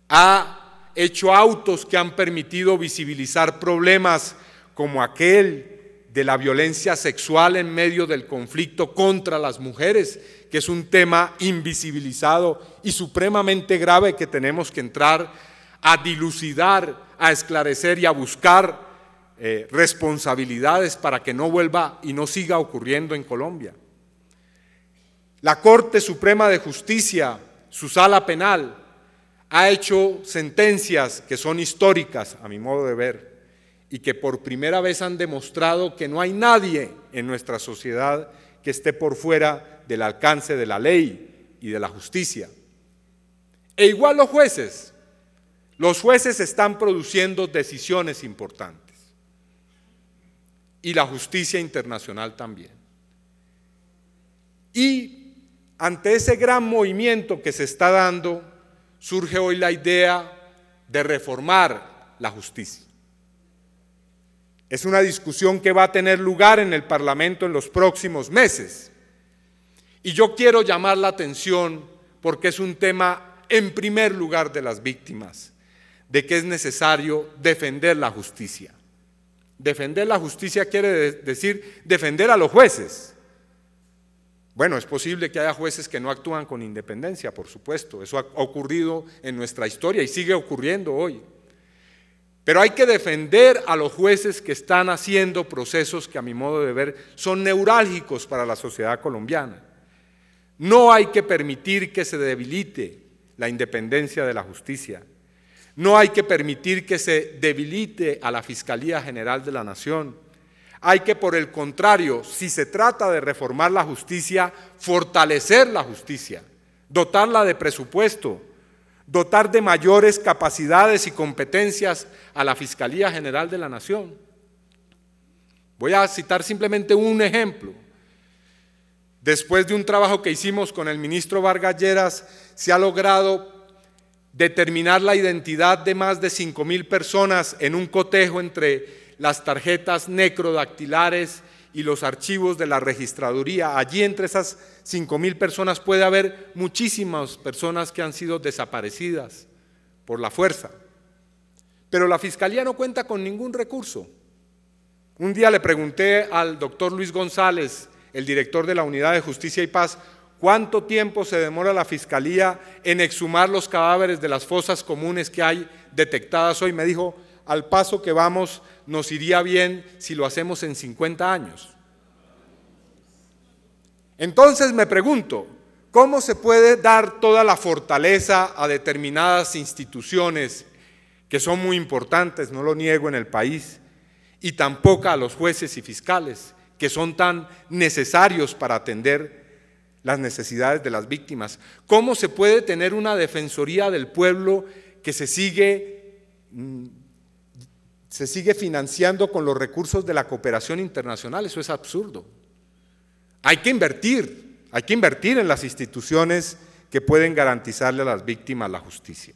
Ha hecho autos que han permitido visibilizar problemas como aquel de la violencia sexual en medio del conflicto contra las mujeres, que es un tema invisibilizado y supremamente grave que tenemos que entrar a dilucidar, a esclarecer y a buscar responsabilidades para que no vuelva y no siga ocurriendo en Colombia. La Corte Suprema de Justicia, su sala penal, ha hecho sentencias que son históricas, a mi modo de ver, y que por primera vez han demostrado que no hay nadie en nuestra sociedad que esté por fuera del alcance de la ley y de la justicia. E igual los jueces están produciendo decisiones importantes, y la justicia internacional también. Y ante ese gran movimiento que se está dando, surge hoy la idea de reformar la justicia. Es una discusión que va a tener lugar en el Parlamento en los próximos meses. Y yo quiero llamar la atención porque es un tema, en primer lugar, de las víctimas, de que es necesario defender la justicia. Defender la justicia quiere decir defender a los jueces. Bueno, es posible que haya jueces que no actúan con independencia, por supuesto, eso ha ocurrido en nuestra historia y sigue ocurriendo hoy. Pero hay que defender a los jueces que están haciendo procesos que a mi modo de ver son neurálgicos para la sociedad colombiana. No hay que permitir que se debilite la independencia de la justicia. No hay que permitir que se debilite a la Fiscalía General de la Nación. Hay que, por el contrario, si se trata de reformar la justicia, fortalecer la justicia, dotarla de presupuesto, dotar de mayores capacidades y competencias a la Fiscalía General de la Nación. Voy a citar simplemente un ejemplo. Después de un trabajo que hicimos con el ministro Vargas Lleras, se ha logrado determinar la identidad de más de 5.000 personas en un cotejo entre las tarjetas necrodactilares y los archivos de la registraduría. Allí entre esas 5.000 personas puede haber muchísimas personas que han sido desaparecidas por la fuerza. Pero la Fiscalía no cuenta con ningún recurso. Un día le pregunté al doctor Luis González, el director de la Unidad de Justicia y Paz, ¿cuánto tiempo se demora la Fiscalía en exhumar los cadáveres de las fosas comunes que hay detectadas hoy? Me dijo, al paso que vamos, nos iría bien si lo hacemos en 50 años. Entonces me pregunto, ¿cómo se puede dar toda la fortaleza a determinadas instituciones que son muy importantes, no lo niego, en el país, y tampoco a los jueces y fiscales, que son tan necesarios para atender las necesidades de las víctimas? ¿Cómo se puede tener una defensoría del pueblo que se sigue financiando con los recursos de la cooperación internacional? Eso es absurdo. Hay que invertir en las instituciones que pueden garantizarle a las víctimas la justicia.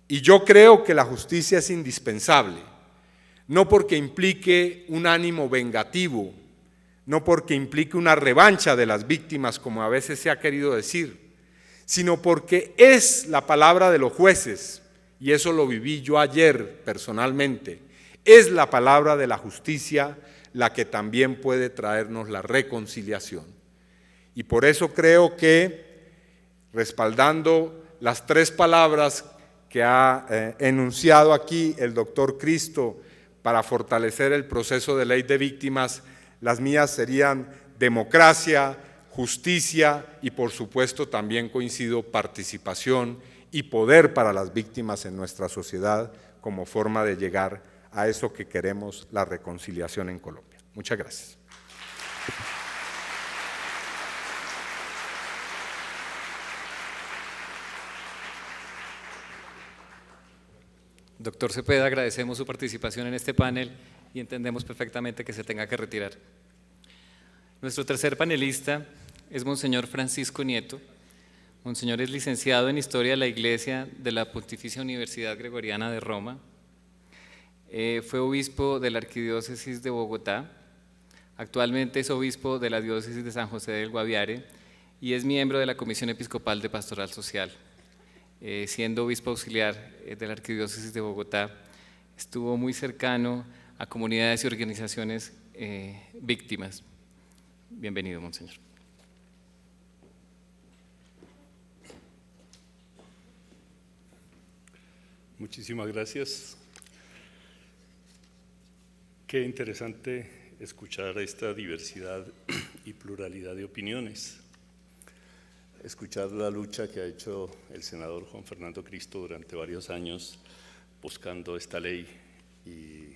Y yo creo que la justicia es indispensable, no porque implique un ánimo vengativo, no porque implique una revancha de las víctimas, como a veces se ha querido decir, sino porque es la palabra de los jueces, y eso lo viví yo ayer personalmente, es la palabra de la justicia la que también puede traernos la reconciliación. Y por eso creo que, respaldando las tres palabras que ha enunciado aquí el doctor Cristo para fortalecer el proceso de ley de víctimas, las mías serían democracia, justicia y por supuesto también coincido participación y poder para las víctimas en nuestra sociedad como forma de llegar a eso que queremos, la reconciliación en Colombia. Muchas gracias. Doctor Cepeda, agradecemos su participación en este panel y entendemos perfectamente que se tenga que retirar. Nuestro tercer panelista es Monseñor Francisco Nieto. Monseñor es licenciado en Historia de la Iglesia de la Pontificia Universidad Gregoriana de Roma. Fue obispo de la Arquidiócesis de Bogotá. Actualmente es obispo de la Diócesis de San José del Guaviare y es miembro de la Comisión Episcopal de Pastoral Social. Siendo obispo auxiliar de la Arquidiócesis de Bogotá, estuvo muy cercano a comunidades y organizaciones víctimas. Bienvenido, Monseñor. Muchísimas gracias. Qué interesante escuchar esta diversidad y pluralidad de opiniones. Escuchar la lucha que ha hecho el senador Juan Fernando Cristo durante varios años buscando esta ley y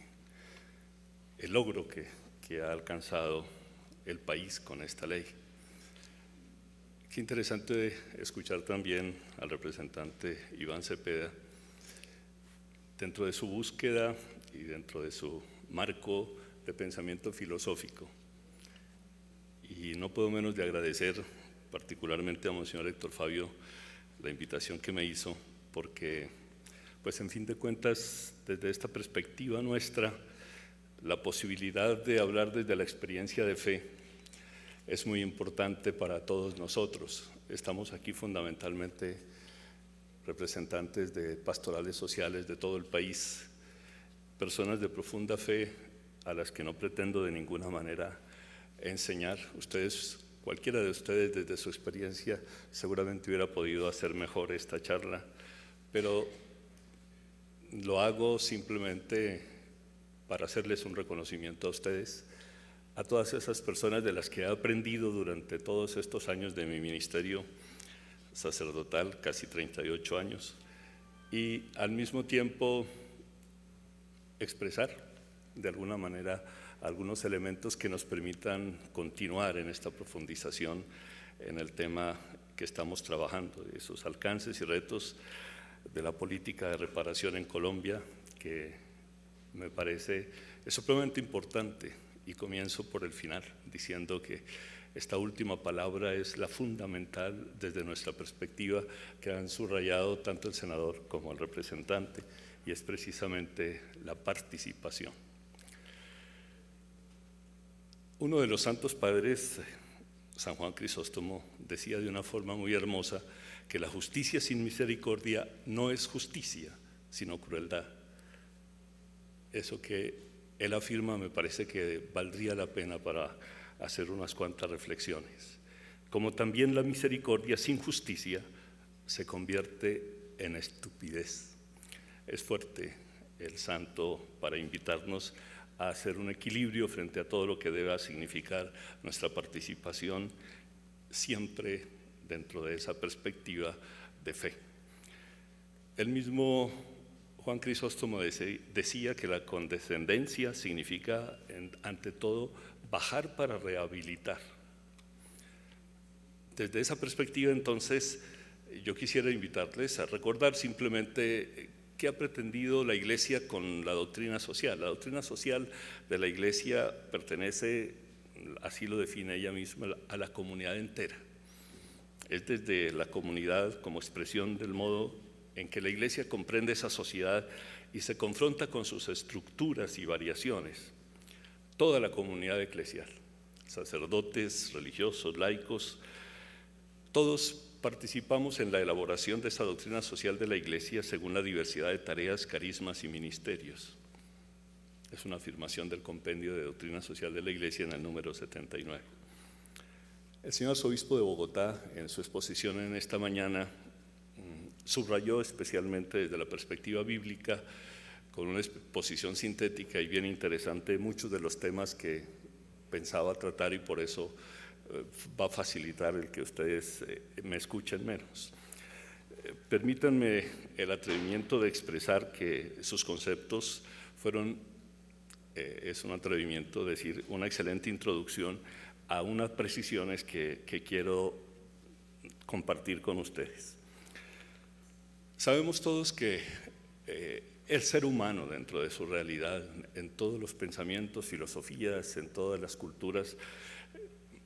el logro que ha alcanzado el país con esta ley. Qué interesante escuchar también al representante Iván Cepeda dentro de su búsqueda y dentro de su marco de pensamiento filosófico. Y no puedo menos de agradecer particularmente a Monseñor Héctor Fabio la invitación que me hizo, porque, pues en fin de cuentas, desde esta perspectiva nuestra, la posibilidad de hablar desde la experiencia de fe es muy importante para todos nosotros. Estamos aquí fundamentalmente representantes de pastorales sociales de todo el país, personas de profunda fe a las que no pretendo de ninguna manera enseñar. Cualquiera de ustedes desde su experiencia seguramente hubiera podido hacer mejor esta charla, pero lo hago simplemente para hacerles un reconocimiento a ustedes, a todas esas personas de las que he aprendido durante todos estos años de mi ministerio sacerdotal, casi 38 años, y al mismo tiempo expresar de alguna manera algunos elementos que nos permitan continuar en esta profundización en el tema que estamos trabajando, esos alcances y retos de la política de reparación en Colombia, que me parece supremamente importante. Y comienzo por el final, diciendo que esta última palabra es la fundamental desde nuestra perspectiva, que han subrayado tanto el senador como el representante, y es precisamente la participación. Uno de los santos padres, San Juan Crisóstomo, decía de una forma muy hermosa que la justicia sin misericordia no es justicia, sino crueldad. Eso que él afirma me parece que valdría la pena para hacer unas cuantas reflexiones. Como también la misericordia sin justicia se convierte en estupidez. Es fuerte el santo para invitarnos a hacer un equilibrio frente a todo lo que deba significar nuestra participación, siempre dentro de esa perspectiva de fe. El mismo Juan Crisóstomo decía que la condescendencia significa, ante todo, bajar para rehabilitar. Desde esa perspectiva, entonces, yo quisiera invitarles a recordar simplemente qué ha pretendido la Iglesia con la doctrina social. La doctrina social de la Iglesia pertenece, así lo define ella misma, a la comunidad entera. Es desde la comunidad como expresión del modo en que la Iglesia comprende esa sociedad y se confronta con sus estructuras y variaciones. Toda la comunidad eclesial, sacerdotes, religiosos, laicos, todos participamos en la elaboración de esa doctrina social de la Iglesia según la diversidad de tareas, carismas y ministerios. Es una afirmación del Compendio de Doctrina Social de la Iglesia en el número 79. El señor arzobispo de Bogotá, en su exposición en esta mañana, subrayó especialmente desde la perspectiva bíblica, con una exposición sintética y bien interesante, muchos de los temas que pensaba tratar, y por eso va a facilitar el que ustedes me escuchen menos. Permítanme el atrevimiento de expresar que sus conceptos fueron, es un atrevimiento decir, una excelente introducción a unas precisiones que quiero compartir con ustedes. Sabemos todos que el ser humano dentro de su realidad, en todos los pensamientos, filosofías, en todas las culturas.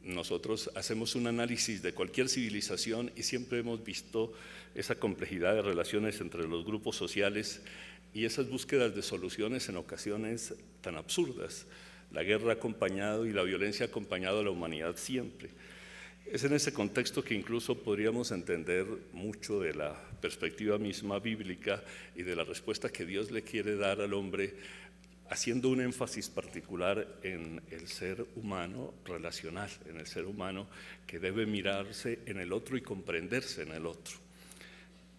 Nosotros hacemos un análisis de cualquier civilización y siempre hemos visto esa complejidad de relaciones entre los grupos sociales y esas búsquedas de soluciones en ocasiones tan absurdas. La guerra ha acompañado y la violencia ha acompañado a la humanidad siempre. Es en ese contexto que incluso podríamos entender mucho de la perspectiva misma bíblica y de la respuesta que Dios le quiere dar al hombre, haciendo un énfasis particular en el ser humano relacional, en el ser humano que debe mirarse en el otro y comprenderse en el otro.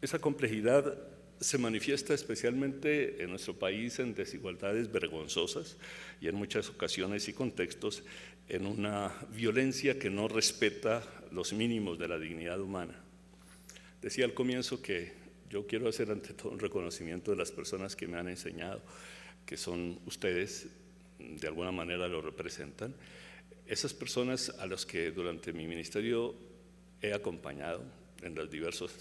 Esa complejidad se manifiesta especialmente en nuestro país en desigualdades vergonzosas y en muchas ocasiones y contextos en una violencia que no respeta los mínimos de la dignidad humana. Decía al comienzo que yo quiero hacer ante todo un reconocimiento de las personas que me han enseñado, que son ustedes, de alguna manera lo representan, esas personas a las que durante mi ministerio he acompañado en los diversos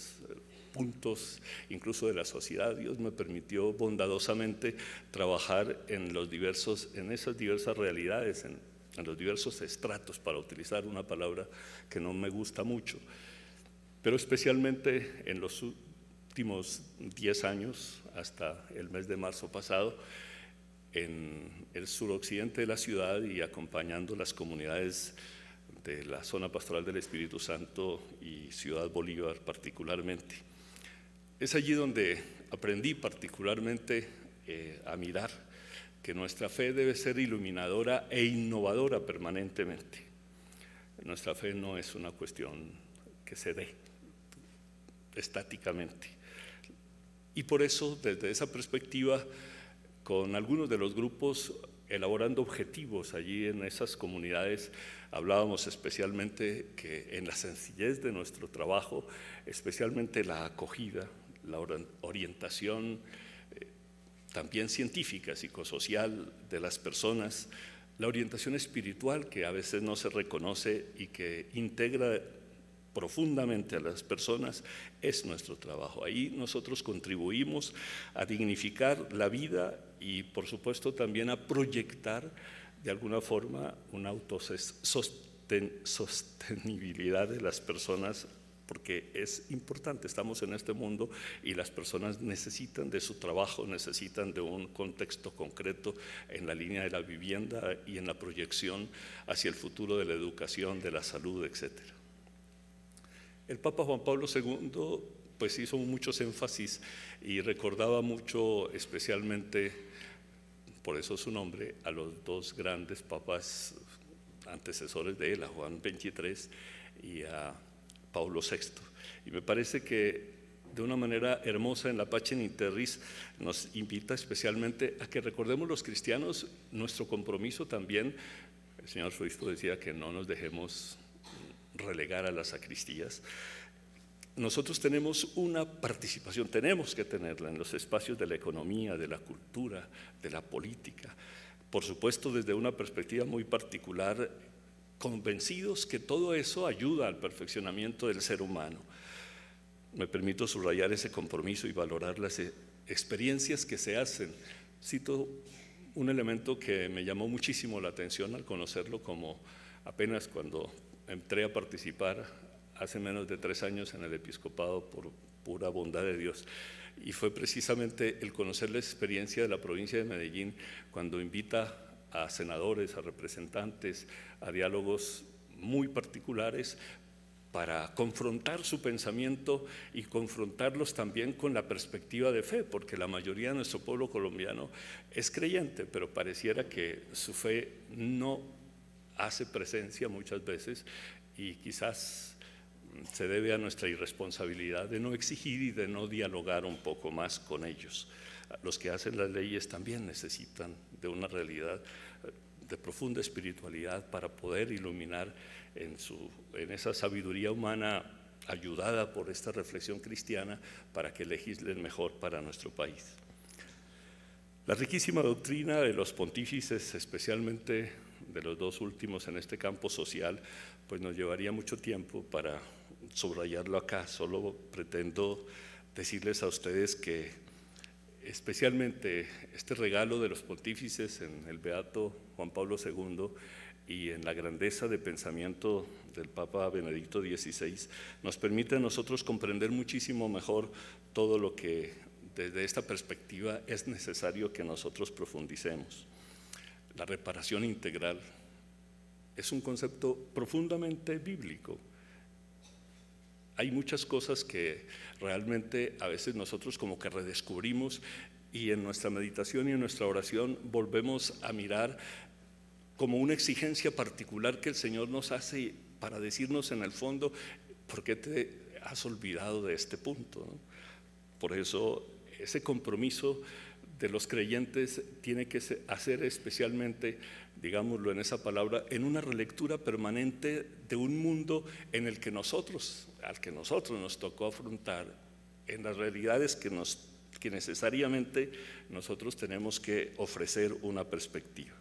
puntos, incluso de la sociedad. Dios me permitió bondadosamente trabajar en esas diversas realidades, en los diversos estratos, para utilizar una palabra que no me gusta mucho, pero especialmente en los últimos 10 años, hasta el mes de marzo pasado, en el suroccidente de la ciudad y acompañando las comunidades de la zona pastoral del Espíritu Santo y Ciudad Bolívar particularmente. Es allí donde aprendí particularmente a mirar que nuestra fe debe ser iluminadora e innovadora permanentemente. Nuestra fe no es una cuestión que se dé estáticamente. Y por eso, desde esa perspectiva, con algunos de los grupos elaborando objetivos allí en esas comunidades, hablábamos especialmente que en la sencillez de nuestro trabajo, especialmente la acogida, la orientación también científica, psicosocial de las personas, la orientación espiritual que a veces no se reconoce y que integra profundamente a las personas, es nuestro trabajo. Ahí nosotros contribuimos a dignificar la vida y por supuesto también a proyectar de alguna forma una autosostenibilidad de las personas, porque es importante, estamos en este mundo y las personas necesitan de su trabajo, necesitan de un contexto concreto en la línea de la vivienda y en la proyección hacia el futuro de la educación, de la salud, etcétera. El Papa Juan Pablo II pues hizo muchos énfasis y recordaba mucho, especialmente, por eso su nombre, a los dos grandes papas antecesores de él, a Juan XXIII y a Paulo VI. Y me parece que de una manera hermosa en la Pacem in Terris nos invita especialmente a que recordemos los cristianos nuestro compromiso también. El señor arzobispo decía que no nos dejemos relegar a las sacristías. Nosotros tenemos una participación, tenemos que tenerla en los espacios de la economía, de la cultura, de la política, por supuesto desde una perspectiva muy particular, convencidos que todo eso ayuda al perfeccionamiento del ser humano. Me permito subrayar ese compromiso y valorar las experiencias que se hacen. Cito un elemento que me llamó muchísimo la atención al conocerlo, como apenas cuando entré a participar hace menos de 3 años en el episcopado por pura bondad de Dios, y fue precisamente el conocer la experiencia de la provincia de Medellín cuando invita a senadores, a representantes, a diálogos muy particulares para confrontar su pensamiento y confrontarlos también con la perspectiva de fe, porque la mayoría de nuestro pueblo colombiano es creyente, pero pareciera que su fe no hace presencia muchas veces y quizás se debe a nuestra irresponsabilidad de no exigir y de no dialogar un poco más con ellos. Los que hacen las leyes también necesitan de una realidad de profunda espiritualidad para poder iluminar en esa sabiduría humana ayudada por esta reflexión cristiana para que legislen mejor para nuestro país. La riquísima doctrina de los pontífices, especialmente de los dos últimos en este campo social, pues nos llevaría mucho tiempo para subrayarlo acá. Solo pretendo decirles a ustedes que especialmente este regalo de los pontífices en el Beato Juan Pablo II y en la grandeza de pensamiento del Papa Benedicto XVI, nos permite a nosotros comprender muchísimo mejor todo lo que desde esta perspectiva es necesario que nosotros profundicemos. La reparación integral es un concepto profundamente bíblico. Hay muchas cosas que realmente a veces nosotros como que redescubrimos y en nuestra meditación y en nuestra oración volvemos a mirar como una exigencia particular que el Señor nos hace para decirnos en el fondo, ¿por qué te has olvidado de este punto? ¿No? Por eso ese compromiso de los creyentes tiene que hacer especialmente, digámoslo en esa palabra, en una relectura permanente de un mundo en el que al que nosotros nos tocó afrontar, en las realidades que necesariamente nosotros tenemos que ofrecer una perspectiva.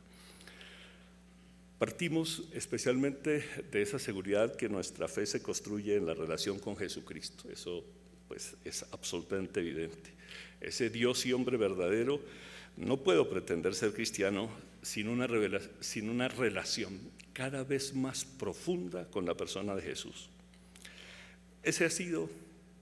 Partimos especialmente de esa seguridad que nuestra fe se construye en la relación con Jesucristo. Eso pues es absolutamente evidente. Ese Dios y hombre verdadero no puedo pretender ser cristiano sin una relación cada vez más profunda con la persona de Jesús. Ese ha sido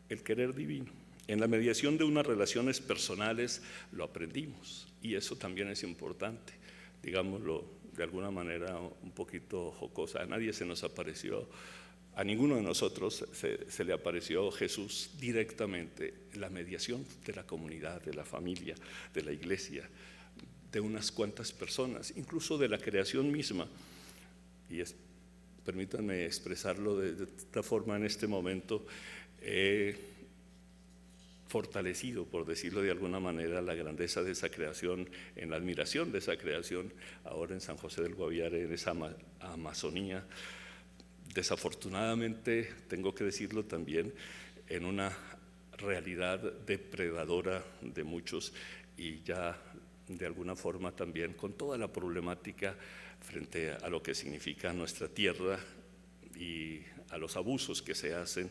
el querer divino. En la mediación de unas relaciones personales lo aprendimos y eso también es importante, digámoslo de alguna manera un poquito jocosa. A nadie se nos apareció, a ninguno de nosotros se le apareció Jesús directamente en la mediación de la comunidad, de la familia, de la iglesia, de unas cuantas personas, incluso de la creación misma. Y permítanme expresarlo de esta forma en este momento. Fortalecido, por decirlo de alguna manera, la grandeza de esa creación, en la admiración de esa creación, ahora en San José del Guaviare, en esa Amazonía. Desafortunadamente, tengo que decirlo también, en una realidad depredadora de muchos y ya de alguna forma también con toda la problemática frente a lo que significa nuestra tierra y a los abusos que se hacen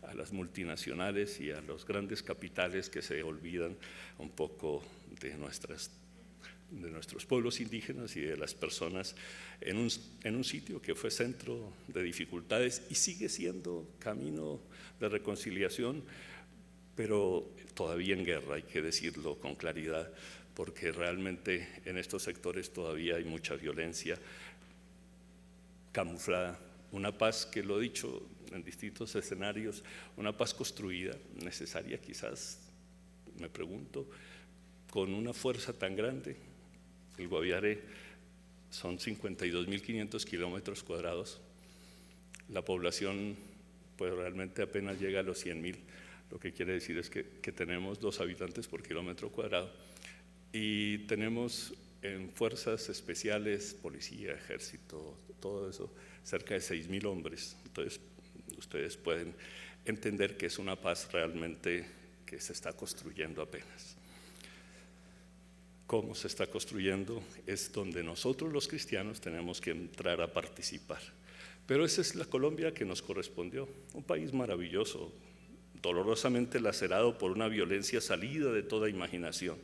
a las multinacionales y a los grandes capitales que se olvidan un poco de nuestros pueblos indígenas y de las personas en un sitio que fue centro de dificultades y sigue siendo camino de reconciliación, pero todavía en guerra, hay que decirlo con claridad, porque realmente en estos sectores todavía hay mucha violencia camuflada. Una paz que lo he dicho en distintos escenarios, una paz construida, necesaria quizás, me pregunto, con una fuerza tan grande. El Guaviare son 52.500 kilómetros cuadrados, la población pues realmente apenas llega a los 100.000, lo que quiere decir es que tenemos 2 habitantes por kilómetro cuadrado y tenemos en fuerzas especiales, policía, ejército, todo eso, cerca de 6.000 hombres. Entonces, ustedes pueden entender que es una paz realmente que se está construyendo apenas. ¿Cómo se está construyendo? Es donde nosotros los cristianos tenemos que entrar a participar. Pero esa es la Colombia que nos correspondió, un país maravilloso, dolorosamente lacerado por una violencia salida de toda imaginación.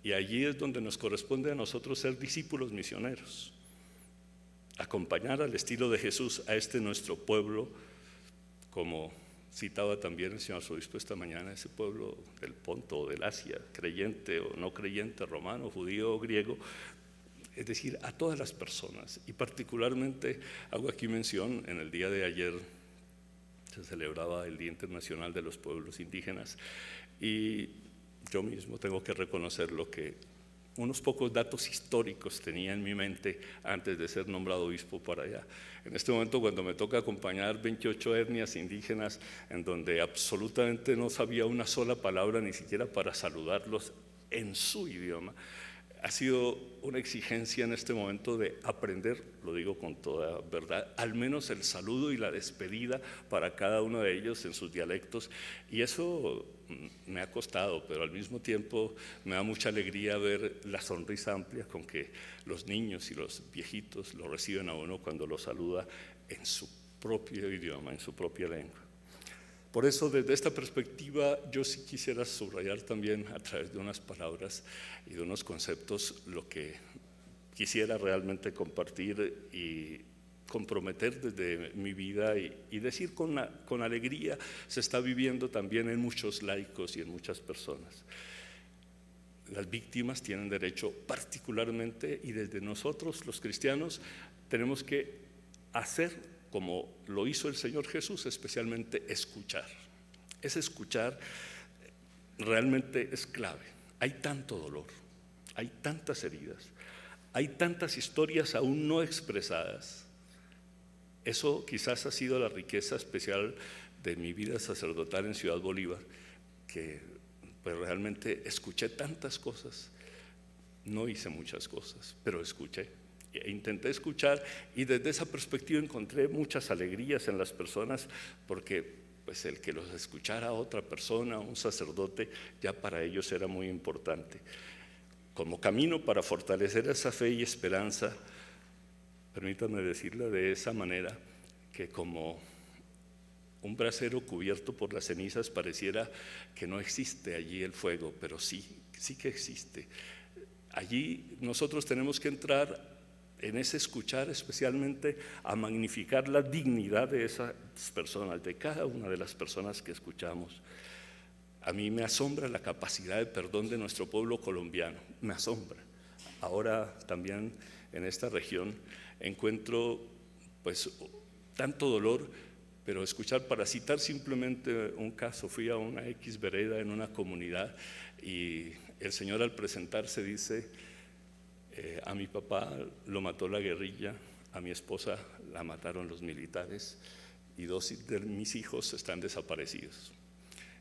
Y allí es donde nos corresponde a nosotros ser discípulos misioneros, acompañar al estilo de Jesús a este nuestro pueblo, como citaba también el señor arzobispo esta mañana, ese pueblo del Ponto o del Asia, creyente o no creyente, romano, judío o griego, es decir, a todas las personas. Y particularmente hago aquí mención, en el día de ayer se celebraba el Día Internacional de los Pueblos Indígenas y yo mismo tengo que reconocer lo que unos pocos datos históricos tenía en mi mente antes de ser nombrado obispo para allá. En este momento, cuando me toca acompañar 28 etnias indígenas en donde absolutamente no sabía una sola palabra ni siquiera para saludarlos en su idioma, ha sido una exigencia en este momento de aprender, lo digo con toda verdad, al menos el saludo y la despedida para cada uno de ellos en sus dialectos, y eso me ha costado, pero al mismo tiempo me da mucha alegría ver la sonrisa amplia con que los niños y los viejitos lo reciben a uno cuando lo saluda en su propio idioma, en su propia lengua. Por eso, desde esta perspectiva, yo sí quisiera subrayar también a través de unas palabras y de unos conceptos lo que quisiera realmente compartir y comprometer desde mi vida y decir con alegría, se está viviendo también en muchos laicos y en muchas personas. Las víctimas tienen derecho particularmente, y desde nosotros los cristianos tenemos que hacer como lo hizo el Señor Jesús, especialmente escuchar. Ese escuchar realmente es clave. Hay tanto dolor, hay tantas heridas, hay tantas historias aún no expresadas. Eso quizás ha sido la riqueza especial de mi vida sacerdotal en Ciudad Bolívar, que pues realmente escuché tantas cosas. No hice muchas cosas, pero escuché. Intenté escuchar, y desde esa perspectiva encontré muchas alegrías en las personas, porque pues el que los escuchara a otra persona, un sacerdote, ya para ellos era muy importante. Como camino para fortalecer esa fe y esperanza, permítanme decirlo de esa manera, que como un brasero cubierto por las cenizas pareciera que no existe allí el fuego, pero sí que existe. Allí nosotros tenemos que entrar en ese escuchar, especialmente a magnificar la dignidad de esas personas, de cada una de las personas que escuchamos. A mí me asombra la capacidad de perdón de nuestro pueblo colombiano, me asombra. Ahora también en esta región encuentro pues tanto dolor, pero escuchar, para citar simplemente un caso, fui a una X vereda en una comunidad y el señor al presentarse dice: a mi papá lo mató la guerrilla, a mi esposa la mataron los militares y 2 de mis hijos están desaparecidos.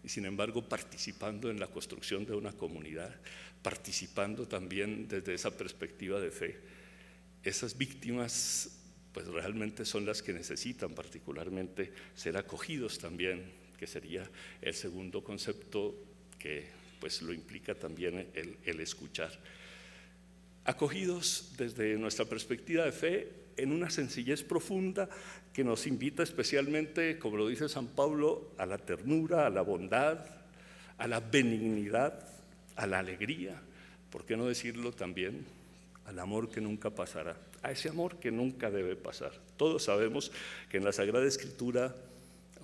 Y sin embargo, participando en la construcción de una comunidad, participando también desde esa perspectiva de fe, esas víctimas pues realmente son las que necesitan particularmente ser acogidos también, que sería el segundo concepto que pues lo implica también el escuchar. Acogidos desde nuestra perspectiva de fe en una sencillez profunda que nos invita especialmente, como lo dice San Pablo, a la ternura, a la bondad, a la benignidad, a la alegría, ¿por qué no decirlo también? Al amor que nunca pasará, a ese amor que nunca debe pasar. Todos sabemos que en la Sagrada Escritura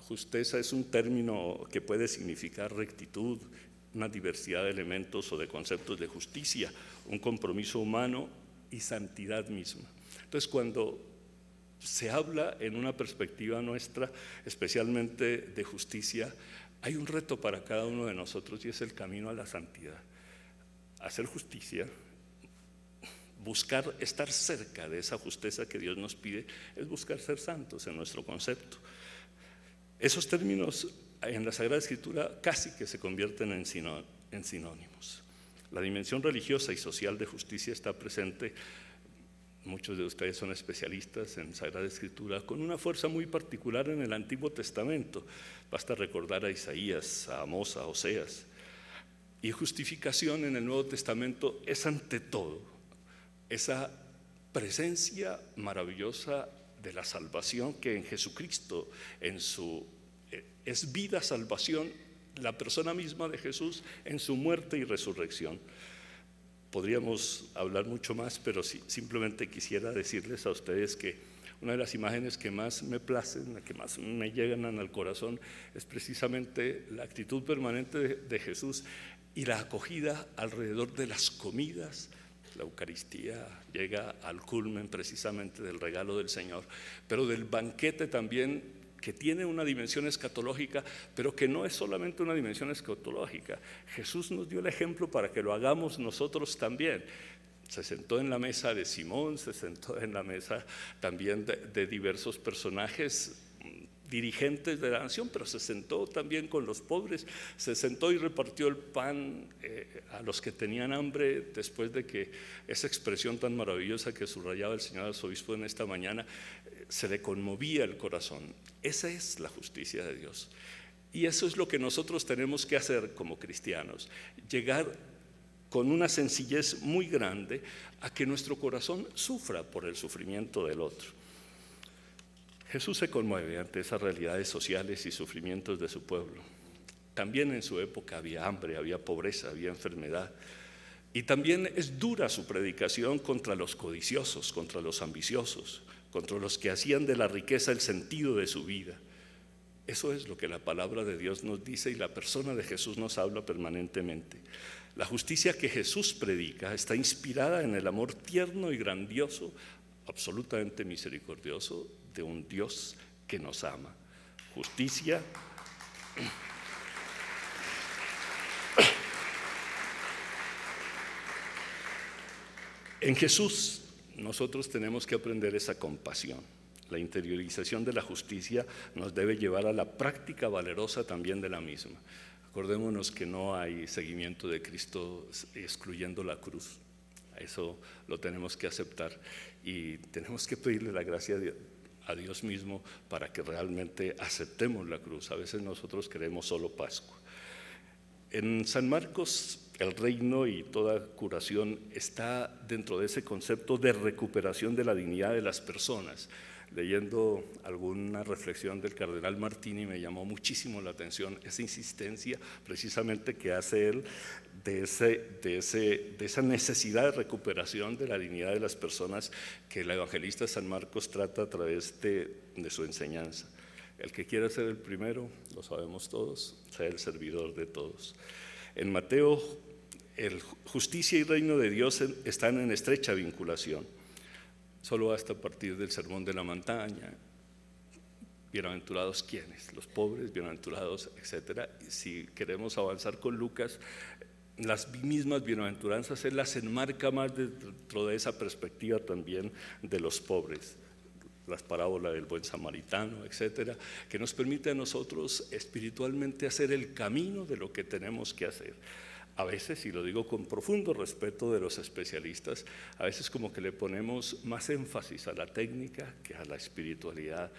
justeza es un término que puede significar rectitud, una diversidad de elementos o de conceptos de justicia, un compromiso humano y santidad misma. Entonces, cuando se habla en una perspectiva nuestra, especialmente de justicia, hay un reto para cada uno de nosotros y es el camino a la santidad. Hacer justicia, buscar estar cerca de esa justeza que Dios nos pide, es buscar ser santos en nuestro concepto. Esos términos en la Sagrada Escritura casi que se convierten en sinónimos. La dimensión religiosa y social de justicia está presente, muchos de ustedes son especialistas en Sagrada Escritura, con una fuerza muy particular en el Antiguo Testamento. Basta recordar a Isaías, a Amós, a Oseas. Y justificación en el Nuevo Testamento es ante todo esa presencia maravillosa de la salvación que en Jesucristo, es vida, salvación, la persona misma de Jesús en su muerte y resurrección. Podríamos hablar mucho más, pero simplemente quisiera decirles a ustedes que una de las imágenes que más me placen, que más me llegan al corazón, es precisamente la actitud permanente de Jesús y la acogida alrededor de las comidas. La Eucaristía llega al culmen precisamente del regalo del Señor, pero del banquete también, que tiene una dimensión escatológica, pero que no es solamente una dimensión escatológica. Jesús nos dio el ejemplo para que lo hagamos nosotros también. Se sentó en la mesa de Simón, se sentó en la mesa también de diversos personajes, dirigentes de la nación, pero se sentó también con los pobres, se sentó y repartió el pan a los que tenían hambre, después de que esa expresión tan maravillosa que subrayaba el señor arzobispo en esta mañana, se le conmovía el corazón. Esa es la justicia de Dios. Y eso es lo que nosotros tenemos que hacer como cristianos, llegar con una sencillez muy grande a que nuestro corazón sufra por el sufrimiento del otro. Jesús se conmueve ante esas realidades sociales y sufrimientos de su pueblo. También en su época había hambre, había pobreza, había enfermedad. Y también es dura su predicación contra los codiciosos, contra los ambiciosos, contra los que hacían de la riqueza el sentido de su vida. Eso es lo que la palabra de Dios nos dice y la persona de Jesús nos habla permanentemente. La justicia que Jesús predica está inspirada en el amor tierno y grandioso, absolutamente misericordioso, de un Dios que nos ama. Justicia. En Jesús nosotros tenemos que aprender esa compasión. La interiorización de la justicia nos debe llevar a la práctica valerosa también de la misma. Acordémonos que no hay seguimiento de Cristo excluyendo la cruz. Eso lo tenemos que aceptar y tenemos que pedirle la gracia a Dios mismo para que realmente aceptemos la cruz. A veces nosotros queremos solo Pascua. En San Marcos, el reino y toda curación está dentro de ese concepto de recuperación de la dignidad de las personas. Leyendo alguna reflexión del cardenal Martini me llamó muchísimo la atención esa insistencia precisamente que hace él de esa necesidad de recuperación de la dignidad de las personas que el evangelista San Marcos trata a través de su enseñanza. El que quiera ser el primero, lo sabemos todos, sea el servidor de todos. En Mateo, justicia y reino de Dios están en estrecha vinculación. Solo hasta a partir del Sermón de la Montaña. Bienaventurados quienes, los pobres, bienaventurados, etc. Y si queremos avanzar con Lucas, las mismas bienaventuranzas él las enmarca más dentro de esa perspectiva también de los pobres. Las parábolas del buen samaritano, etcétera, que nos permite a nosotros espiritualmente hacer el camino de lo que tenemos que hacer. A veces, y lo digo con profundo respeto de los especialistas, a veces como que le ponemos más énfasis a la técnica que a la espiritualidad.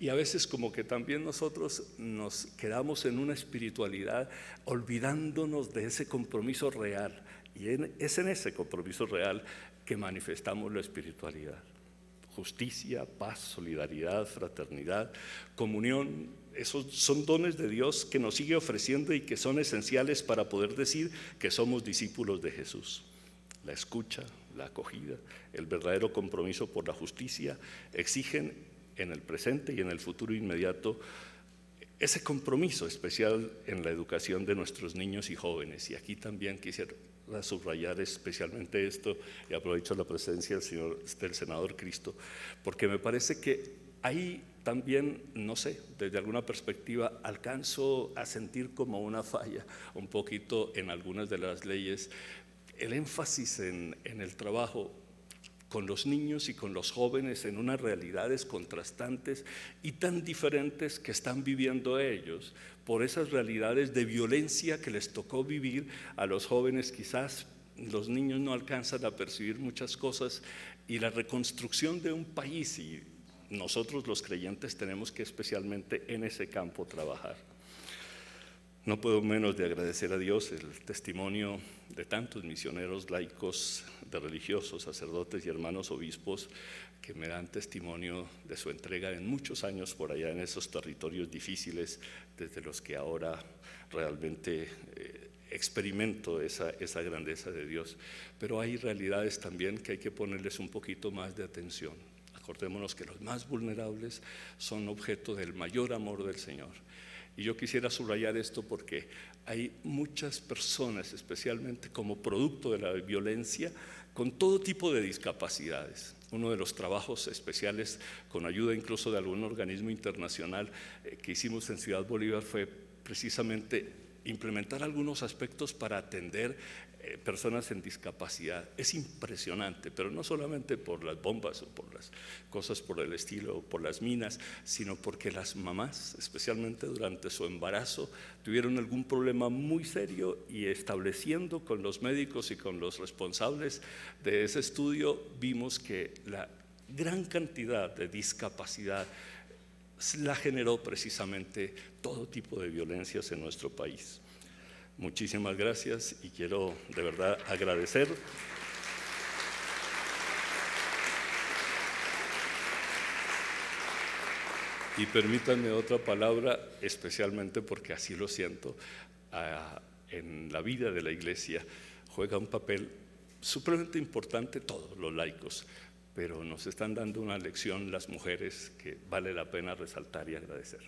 Y a veces como que también nosotros nos quedamos en una espiritualidad olvidándonos de ese compromiso real. Y es en ese compromiso real que manifestamos la espiritualidad. Justicia, paz, solidaridad, fraternidad, comunión. Esos son dones de Dios que nos sigue ofreciendo y que son esenciales para poder decir que somos discípulos de Jesús. La escucha, la acogida, el verdadero compromiso por la justicia exigen en el presente y en el futuro inmediato ese compromiso especial en la educación de nuestros niños y jóvenes. Y aquí también quisiera subrayar especialmente esto, y aprovecho la presencia del senador Cristo, porque me parece que ahí también, no sé, desde alguna perspectiva alcanzo a sentir como una falla un poquito en algunas de las leyes, el énfasis en el trabajo con los niños y con los jóvenes en unas realidades contrastantes y tan diferentes que están viviendo ellos, por esas realidades de violencia que les tocó vivir a los jóvenes. Quizás los niños no alcanzan a percibir muchas cosas, y la reconstrucción de un país, y nosotros los creyentes tenemos que especialmente en ese campo trabajar. No puedo menos de agradecer a Dios el testimonio de tantos misioneros, laicos, de religiosos, sacerdotes y hermanos obispos que me dan testimonio de su entrega en muchos años por allá en esos territorios difíciles, desde los que ahora realmente experimento esa grandeza de Dios. Pero hay realidades también que hay que ponerles un poquito más de atención. Acordémonos que los más vulnerables son objeto del mayor amor del Señor. Y yo quisiera subrayar esto porque hay muchas personas, especialmente como producto de la violencia, con todo tipo de discapacidades. Uno de los trabajos especiales, con ayuda incluso de algún organismo internacional que hicimos en Ciudad Bolívar, fue precisamente implementar algunos aspectos para atender personas en discapacidad. Es impresionante, pero no solamente por las bombas o por las cosas por el estilo o por las minas, sino porque las mamás, especialmente durante su embarazo, tuvieron algún problema muy serio, y estableciendo con los médicos y con los responsables de ese estudio, vimos que la gran cantidad de discapacidad la generó precisamente todo tipo de violencias en nuestro país. Muchísimas gracias, y quiero de verdad agradecer. y permítanme otra palabra, especialmente porque así lo siento, en la vida de la Iglesia juega un papel supremamente importante todos los laicos, pero nos están dando una lección las mujeres que vale la pena resaltar y agradecer.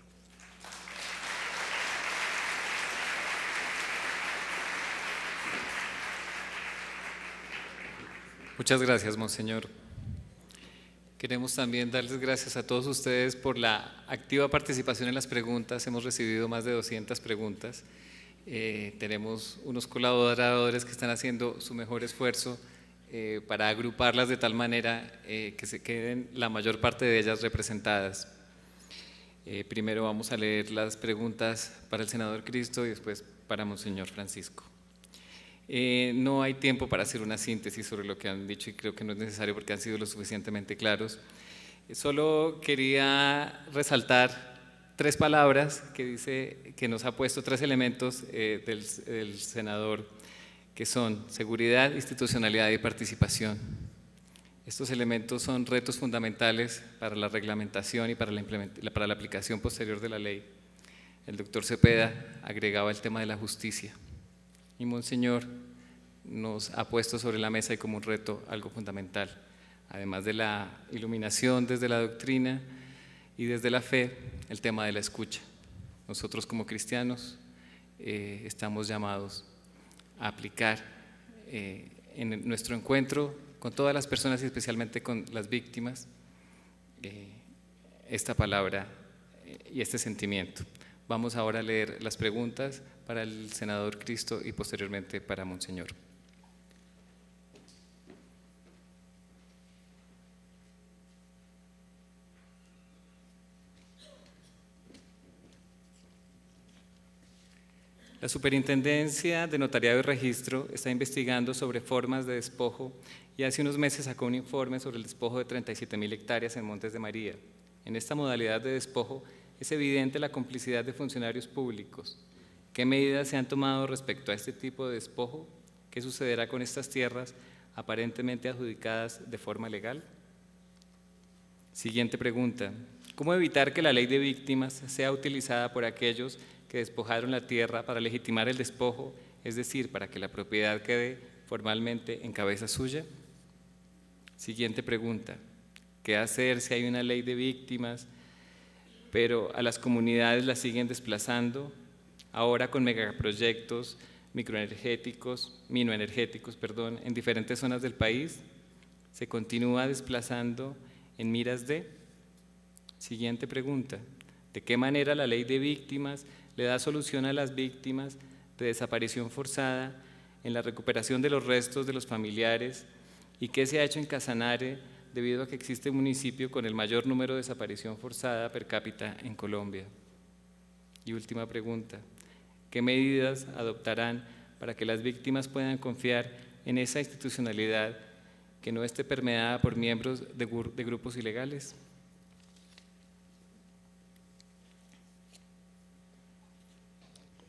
Muchas gracias, Monseñor. Queremos también darles gracias a todos ustedes por la activa participación en las preguntas. Hemos recibido más de 200 preguntas. Tenemos unos colaboradores que están haciendo su mejor esfuerzo para agruparlas de tal manera que se queden la mayor parte de ellas representadas. Primero vamos a leer las preguntas para el senador Cristo y después para Monseñor Francisco. No hay tiempo para hacer una síntesis sobre lo que han dicho y creo que no es necesario porque han sido lo suficientemente claros. Solo quería resaltar 3 palabras que dice, que nos ha puesto 3 elementos del senador, que son seguridad, institucionalidad y participación. Estos elementos son retos fundamentales para la reglamentación y para la aplicación posterior de la ley. El doctor Cepeda agregaba el tema de la justicia. Y Monseñor nos ha puesto sobre la mesa y como un reto algo fundamental, además de la iluminación desde la doctrina y desde la fe, el tema de la escucha. Nosotros como cristianos estamos llamados a aplicar en nuestro encuentro con todas las personas y especialmente con las víctimas esta palabra y este sentimiento. Vamos ahora a leer las preguntas para el senador Cristo y posteriormente para Monseñor. La Superintendencia de Notariado y Registro está investigando sobre formas de despojo y hace unos meses sacó un informe sobre el despojo de 37.000 hectáreas en Montes de María. En esta modalidad de despojo es evidente la complicidad de funcionarios públicos. ¿Qué medidas se han tomado respecto a este tipo de despojo? ¿Qué sucederá con estas tierras aparentemente adjudicadas de forma legal? Siguiente pregunta. ¿Cómo evitar que la ley de víctimas sea utilizada por aquellos que despojaron la tierra para legitimar el despojo, es decir, para que la propiedad quede formalmente en cabeza suya? Siguiente pregunta. ¿Qué hacer si hay una ley de víctimas, pero a las comunidades las siguen desplazando, ahora con megaproyectos minoenergéticos, en diferentes zonas del país? ¿Se continúa desplazando en miras de? Siguiente pregunta. ¿De qué manera la ley de víctimas le da solución a las víctimas de desaparición forzada en la recuperación de los restos de los familiares? ¿Y qué se ha hecho en Casanare debido a que existe un municipio con el mayor número de desaparición forzada per cápita en Colombia? Y última pregunta, ¿qué medidas adoptarán para que las víctimas puedan confiar en esa institucionalidad que no esté permeada por miembros de grupos ilegales?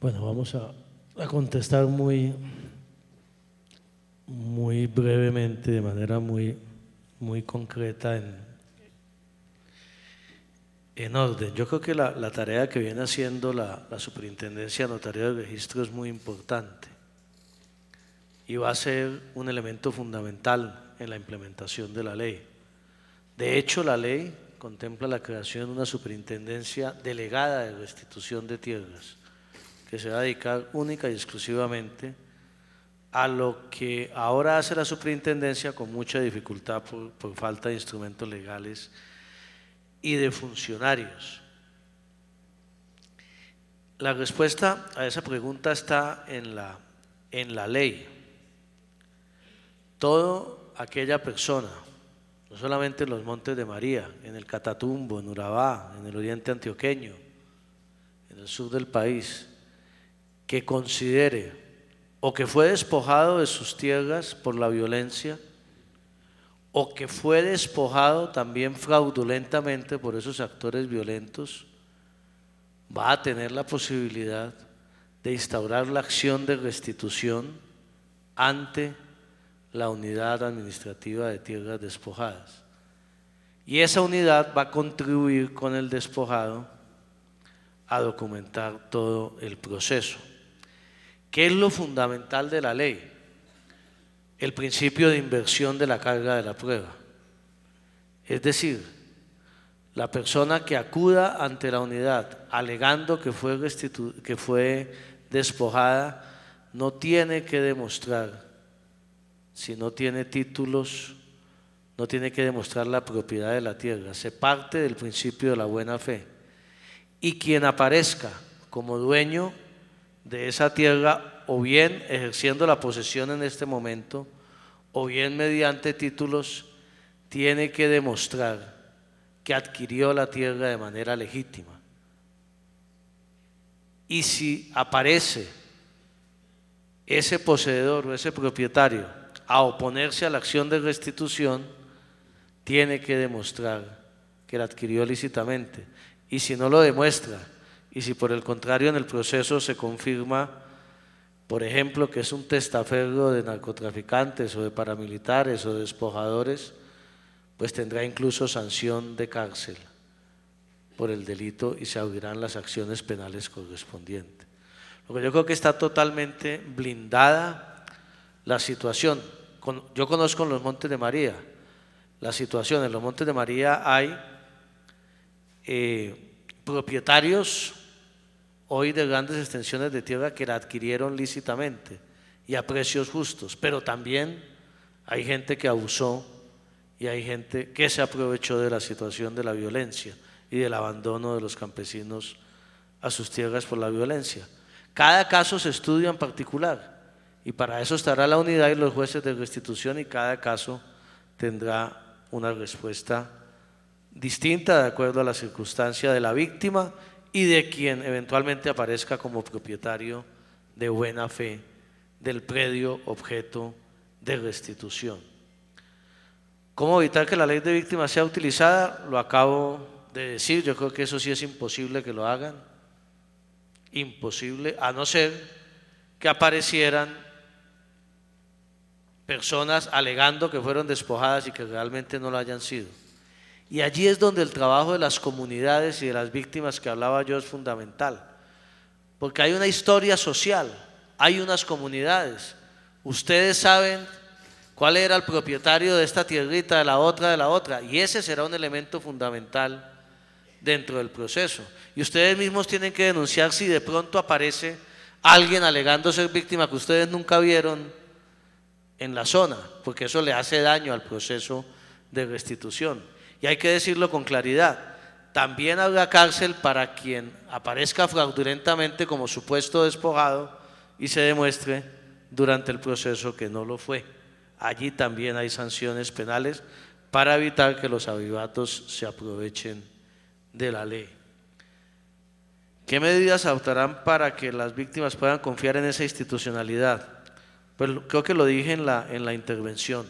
Bueno, vamos a contestar muy brevemente, de manera muy concreta en orden. Yo creo que la tarea que viene haciendo la Superintendencia de Notariado y Registro es muy importante y va a ser un elemento fundamental en la implementación de la ley. De hecho, la ley contempla la creación de una superintendencia delegada de restitución de tierras que se va a dedicar única y exclusivamente a lo que ahora hace la superintendencia con mucha dificultad por falta de instrumentos legales y de funcionarios. La respuesta a esa pregunta está en la ley. Toda aquella persona, no solamente en los Montes de María, en el Catatumbo, en Urabá, en el oriente antioqueño, en el sur del país, que considere o que fue despojado de sus tierras por la violencia o que fue despojado también fraudulentamente por esos actores violentos, va a tener la posibilidad de instaurar la acción de restitución ante la unidad administrativa de tierras despojadas. Y esa unidad va a contribuir con el despojado a documentar todo el proceso. ¿Qué es lo fundamental de la ley? El principio de inversión de la carga de la prueba. Es decir, la persona que acuda ante la unidad alegando que fue despojada no tiene que demostrar, si no tiene títulos, no tiene que demostrar la propiedad de la tierra. Se parte del principio de la buena fe. Y quien aparezca como dueño de esa tierra, o bien ejerciendo la posesión en este momento, o bien mediante títulos, tiene que demostrar que adquirió la tierra de manera legítima. Y si aparece ese poseedor o ese propietario a oponerse a la acción de restitución, tiene que demostrar que la adquirió lícitamente. Y si no lo demuestra, y si por el contrario en el proceso se confirma, por ejemplo, que es un testaferro de narcotraficantes o de paramilitares o de despojadores, pues tendrá incluso sanción de cárcel por el delito y se abrirán las acciones penales correspondientes. Lo que yo creo que está totalmente blindada la situación. Yo conozco en los Montes de María la situación. En los Montes de María hay propietarios hoy de grandes extensiones de tierra que la adquirieron lícitamente y a precios justos, pero también hay gente que abusó y hay gente que se aprovechó de la situación de la violencia y del abandono de los campesinos a sus tierras por la violencia. Cada caso se estudia en particular y para eso estará la unidad y los jueces de restitución, y cada caso tendrá una respuesta distinta de acuerdo a la circunstancia de la víctima y de quien eventualmente aparezca como propietario de buena fe del predio objeto de restitución. ¿Cómo evitar que la ley de víctimas sea utilizada? Lo acabo de decir. Yo creo que eso sí es imposible que lo hagan, imposible, a no ser que aparecieran personas alegando que fueron despojadas y que realmente no lo hayan sido. Y allí es donde el trabajo de las comunidades y de las víctimas que hablaba yo es fundamental, porque hay una historia social, hay unas comunidades. Ustedes saben cuál era el propietario de esta tierrita, de la otra, y ese será un elemento fundamental dentro del proceso. Y ustedes mismos tienen que denunciar si de pronto aparece alguien alegando ser víctima que ustedes nunca vieron en la zona, porque eso le hace daño al proceso de restitución. Y hay que decirlo con claridad, también habrá cárcel para quien aparezca fraudulentamente como supuesto despojado y se demuestre durante el proceso que no lo fue. Allí también hay sanciones penales para evitar que los avivatos se aprovechen de la ley. ¿Qué medidas adoptarán para que las víctimas puedan confiar en esa institucionalidad? Pues creo que lo dije en la intervención.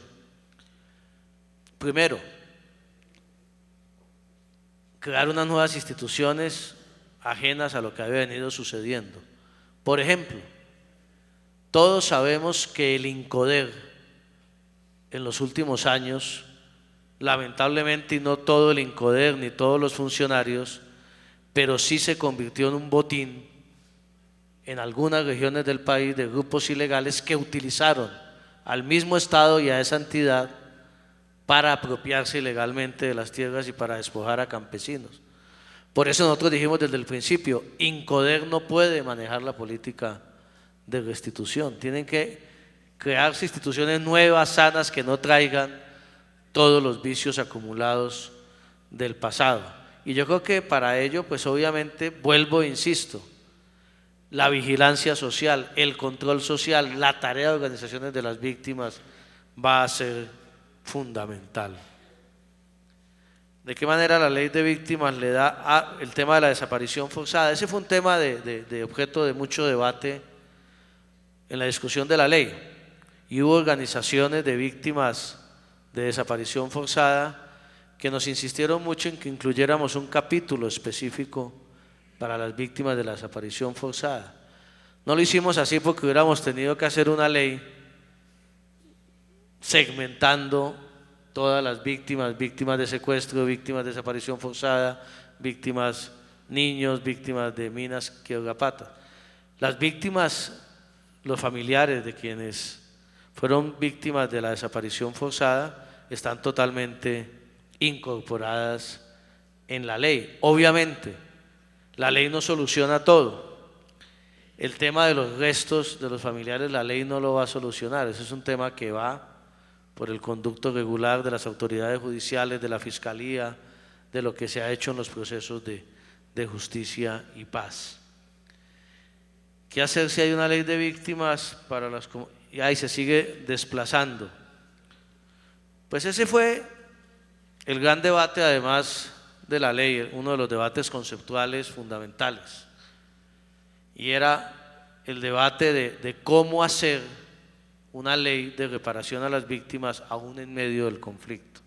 Primero, crear unas nuevas instituciones ajenas a lo que había venido sucediendo. Por ejemplo, todos sabemos que el INCODER en los últimos años, lamentablemente, y no todo el INCODER ni todos los funcionarios, pero sí se convirtió en un botín en algunas regiones del país de grupos ilegales que utilizaron al mismo Estado y a esa entidad para apropiarse ilegalmente de las tierras y para despojar a campesinos. Por eso nosotros dijimos desde el principio, INCODER no puede manejar la política de restitución, tienen que crearse instituciones nuevas, sanas, que no traigan todos los vicios acumulados del pasado. Y yo creo que para ello, pues obviamente, vuelvo e insisto, la vigilancia social, el control social, la tarea de organizaciones de las víctimas va a ser fundamental. ¿De qué manera la ley de víctimas le da el tema de la desaparición forzada? Ese fue un tema de objeto de mucho debate en la discusión de la ley, y hubo organizaciones de víctimas de desaparición forzada que nos insistieron mucho en que incluyéramos un capítulo específico para las víctimas de la desaparición forzada. No lo hicimos así porque hubiéramos tenido que hacer una ley segmentando todas las víctimas, víctimas de secuestro, víctimas de desaparición forzada, víctimas niños, víctimas de minas Quiebrapata. Las víctimas, los familiares de quienes fueron víctimas de la desaparición forzada están totalmente incorporadas en la ley. Obviamente, la ley no soluciona todo. El tema de los restos de los familiares, la ley no lo va a solucionar. Ese es un tema que va por el conducto regular de las autoridades judiciales, de la Fiscalía, de lo que se ha hecho en los procesos de justicia y paz. ¿Qué hacer si hay una ley de víctimas para las y ahí se sigue desplazando? Pues ese fue el gran debate, además de la ley, uno de los debates conceptuales fundamentales, y era el debate de cómo hacer una ley de reparación a las víctimas aún en medio del conflicto.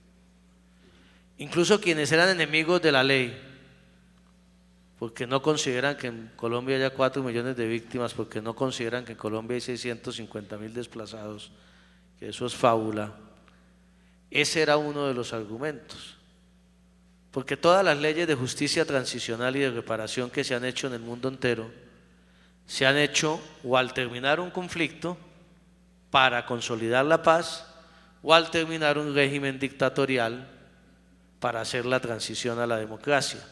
Incluso quienes eran enemigos de la ley, porque no consideran que en Colombia haya 4 millones de víctimas, porque no consideran que en Colombia hay 650.000 desplazados, que eso es fábula. Ese era uno de los argumentos, porque todas las leyes de justicia transicional y de reparación que se han hecho en el mundo entero, se han hecho o al terminar un conflicto para consolidar la paz, o al terminar un régimen dictatorial para hacer la transición a la democracia.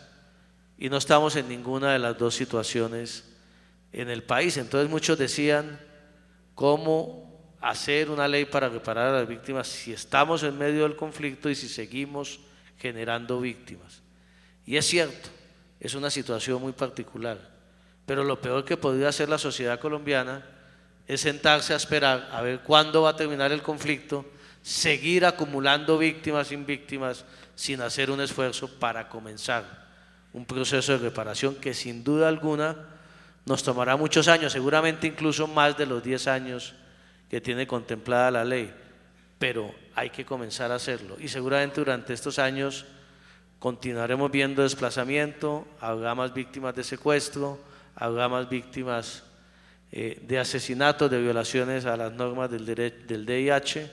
Y no estamos en ninguna de las dos situaciones en el país. Entonces muchos decían, ¿cómo hacer una ley para reparar a las víctimas si estamos en medio del conflicto y si seguimos generando víctimas? Y es cierto, es una situación muy particular, pero lo peor que podría hacer la sociedad colombiana es sentarse a esperar a ver cuándo va a terminar el conflicto, seguir acumulando víctimas sin hacer un esfuerzo para comenzar un proceso de reparación que sin duda alguna nos tomará muchos años, seguramente incluso más de los 10 años que tiene contemplada la ley, pero hay que comenzar a hacerlo, y seguramente durante estos años continuaremos viendo desplazamiento, habrá más víctimas de secuestro, habrá más víctimas de asesinatos, de violaciones a las normas del DIH,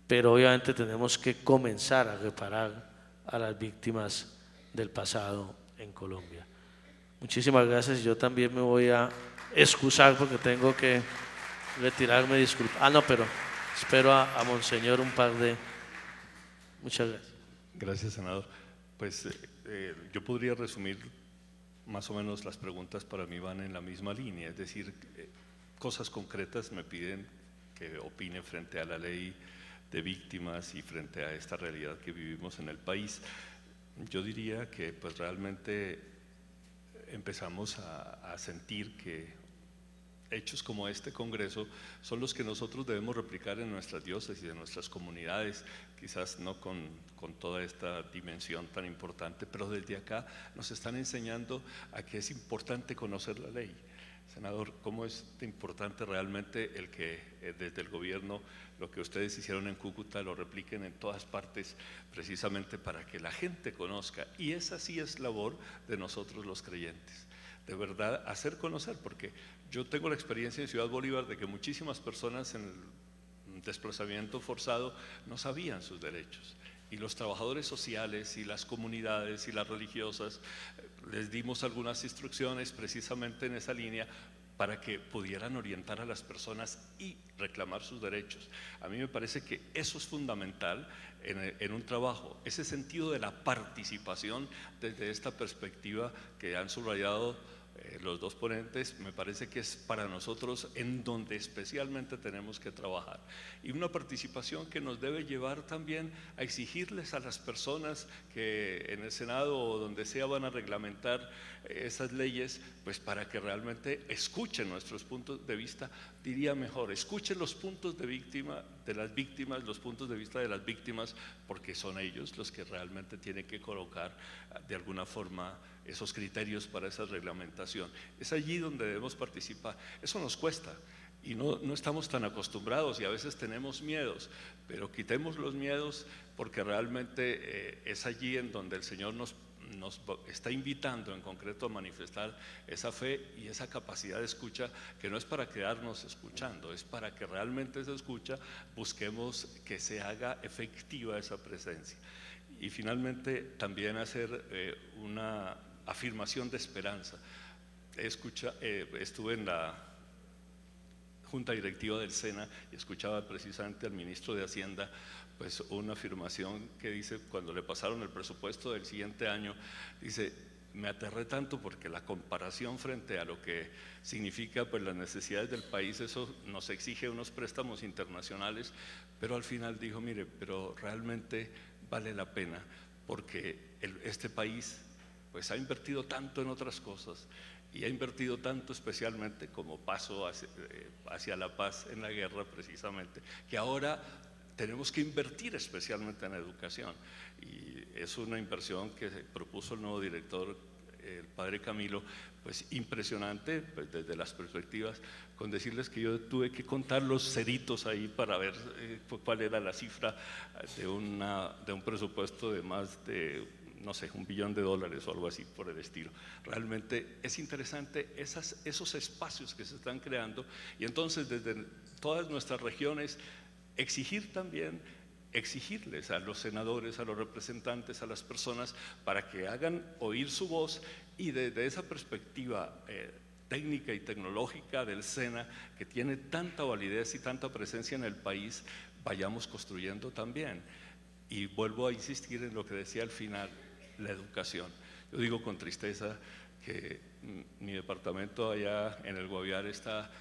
pero obviamente tenemos que comenzar a reparar a las víctimas del pasado en Colombia. Muchísimas gracias, y yo también me voy a excusar porque tengo que retirarme, disculpa. No, pero espero a Monseñor un par de... Muchas gracias. Gracias, senador. Pues yo podría resumir más o menos las preguntas. Para mí van en la misma línea, es decir, cosas concretas me piden que opine frente a la ley de víctimas y frente a esta realidad que vivimos en el país. Yo diría que pues realmente empezamos a sentir que hechos como este Congreso son los que nosotros debemos replicar en nuestras diócesis, en nuestras comunidades, quizás no con toda esta dimensión tan importante, pero desde acá nos están enseñando a que es importante conocer la ley. Senador, ¿cómo es importante realmente el que desde el gobierno lo que ustedes hicieron en Cúcuta lo repliquen en todas partes, precisamente para que la gente conozca? Y esa sí es labor de nosotros los creyentes, de verdad hacer conocer, porque yo tengo la experiencia en Ciudad Bolívar de que muchísimas personas en el desplazamiento forzado no sabían sus derechos, y los trabajadores sociales y las comunidades y las religiosas les dimos algunas instrucciones precisamente en esa línea para que pudieran orientar a las personas y reclamar sus derechos. A mí me parece que eso es fundamental en un trabajo, ese sentido de la participación desde esta perspectiva que han subrayado los dos ponentes. Me parece que es para nosotros en donde especialmente tenemos que trabajar, y una participación que nos debe llevar también a exigirles a las personas que en el Senado o donde sea van a reglamentar esas leyes, pues para que realmente escuchen nuestros puntos de vista, diría mejor, escuchen los puntos de las víctimas, los puntos de vista de las víctimas, porque son ellos los que realmente tienen que colocar de alguna forma esos criterios para esa reglamentación. Es allí donde debemos participar. Eso nos cuesta y no estamos tan acostumbrados, y a veces tenemos miedos, pero quitemos los miedos, porque realmente es allí en donde el Señor nos nos está invitando en concreto a manifestar esa fe y esa capacidad de escucha, que no es para quedarnos escuchando, es para que realmente se escucha, busquemos que se haga efectiva esa presencia. Y finalmente también hacer una afirmación de esperanza. Estuve en la Junta Directiva del SENA y escuchaba precisamente al ministro de Hacienda pues una afirmación que dice, cuando le pasaron el presupuesto del siguiente año, dice: me aterré tanto porque la comparación frente a lo que significa pues las necesidades del país, eso nos exige unos préstamos internacionales, pero al final dijo: mire, pero realmente vale la pena, porque este país pues ha invertido tanto en otras cosas y ha invertido tanto especialmente como paso hacia la paz en la guerra precisamente, que ahora tenemos que invertir especialmente en educación, y es una inversión que propuso el nuevo director, el padre Camilo, pues impresionante, pues desde las perspectivas, con decirles que yo tuve que contar los ceritos ahí para ver cuál era la cifra de un presupuesto de más de, no sé, $1 billón o algo así por el estilo. Realmente es interesante esos espacios que se están creando, y entonces desde todas nuestras regiones exigirles a los senadores, a los representantes, a las personas, para que hagan oír su voz, y desde esa perspectiva técnica y tecnológica del SENA, que tiene tanta validez y tanta presencia en el país, vayamos construyendo también. Y vuelvo a insistir en lo que decía al final, la educación. Yo digo con tristeza que mi departamento allá en el Guaviare está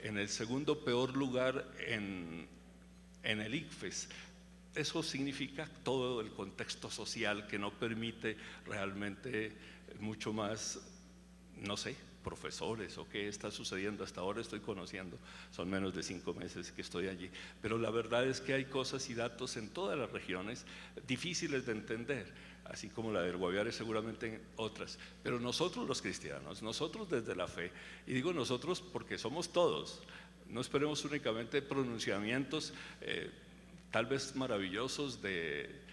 en el segundo peor lugar en el ICFES. Eso significa todo el contexto social que no permite realmente mucho más, no sé, profesores o qué está sucediendo. Hasta ahora estoy conociendo, son menos de 5 meses que estoy allí, pero la verdad es que hay cosas y datos en todas las regiones difíciles de entender, así como la del Guaviare, seguramente en otras, pero nosotros los cristianos, nosotros desde la fe, y digo nosotros porque somos todos, no esperemos únicamente pronunciamientos tal vez maravillosos de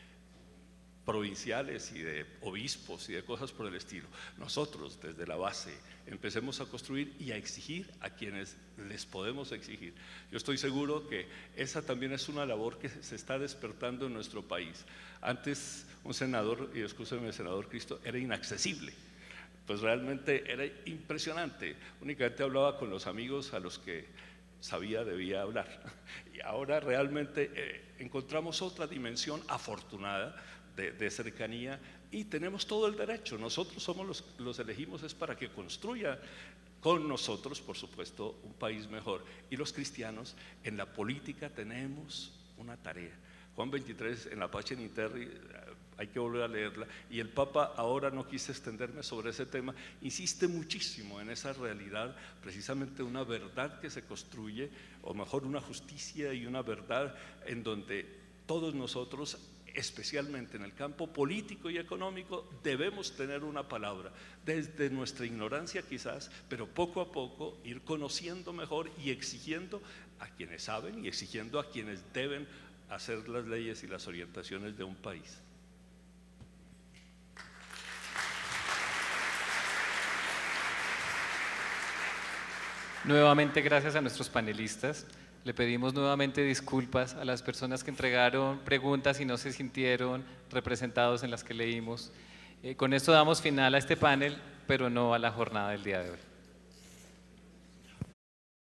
provinciales y de obispos y de cosas por el estilo. Nosotros desde la base empecemos a construir y a exigir a quienes les podemos exigir. Yo estoy seguro que esa también es una labor que se está despertando en nuestro país. Antes un senador, y excúseme, senador Cristo, era inaccesible. Pues realmente era impresionante. Únicamente hablaba con los amigos a los que debía hablar. Y ahora realmente encontramos otra dimensión afortunada de cercanía, y tenemos todo el derecho. Nosotros somos los elegimos, es para que construya con nosotros, por supuesto, un país mejor. Y los cristianos en la política tenemos una tarea. Juan 23 en la Pacem in Terris, hay que volver a leerla, y el Papa, ahora no quise extenderme sobre ese tema, insiste muchísimo en esa realidad, precisamente una verdad que se construye, o mejor una justicia y una verdad en donde todos nosotros, especialmente en el campo político y económico, debemos tener una palabra, desde nuestra ignorancia quizás, pero poco a poco ir conociendo mejor y exigiendo a quienes saben y exigiendo a quienes deben hacer las leyes y las orientaciones de un país. Nuevamente, gracias a nuestros panelistas. Le pedimos nuevamente disculpas a las personas que entregaron preguntas y no se sintieron representados en las que leímos. Con esto damos final a este panel, pero no a la jornada del día de hoy.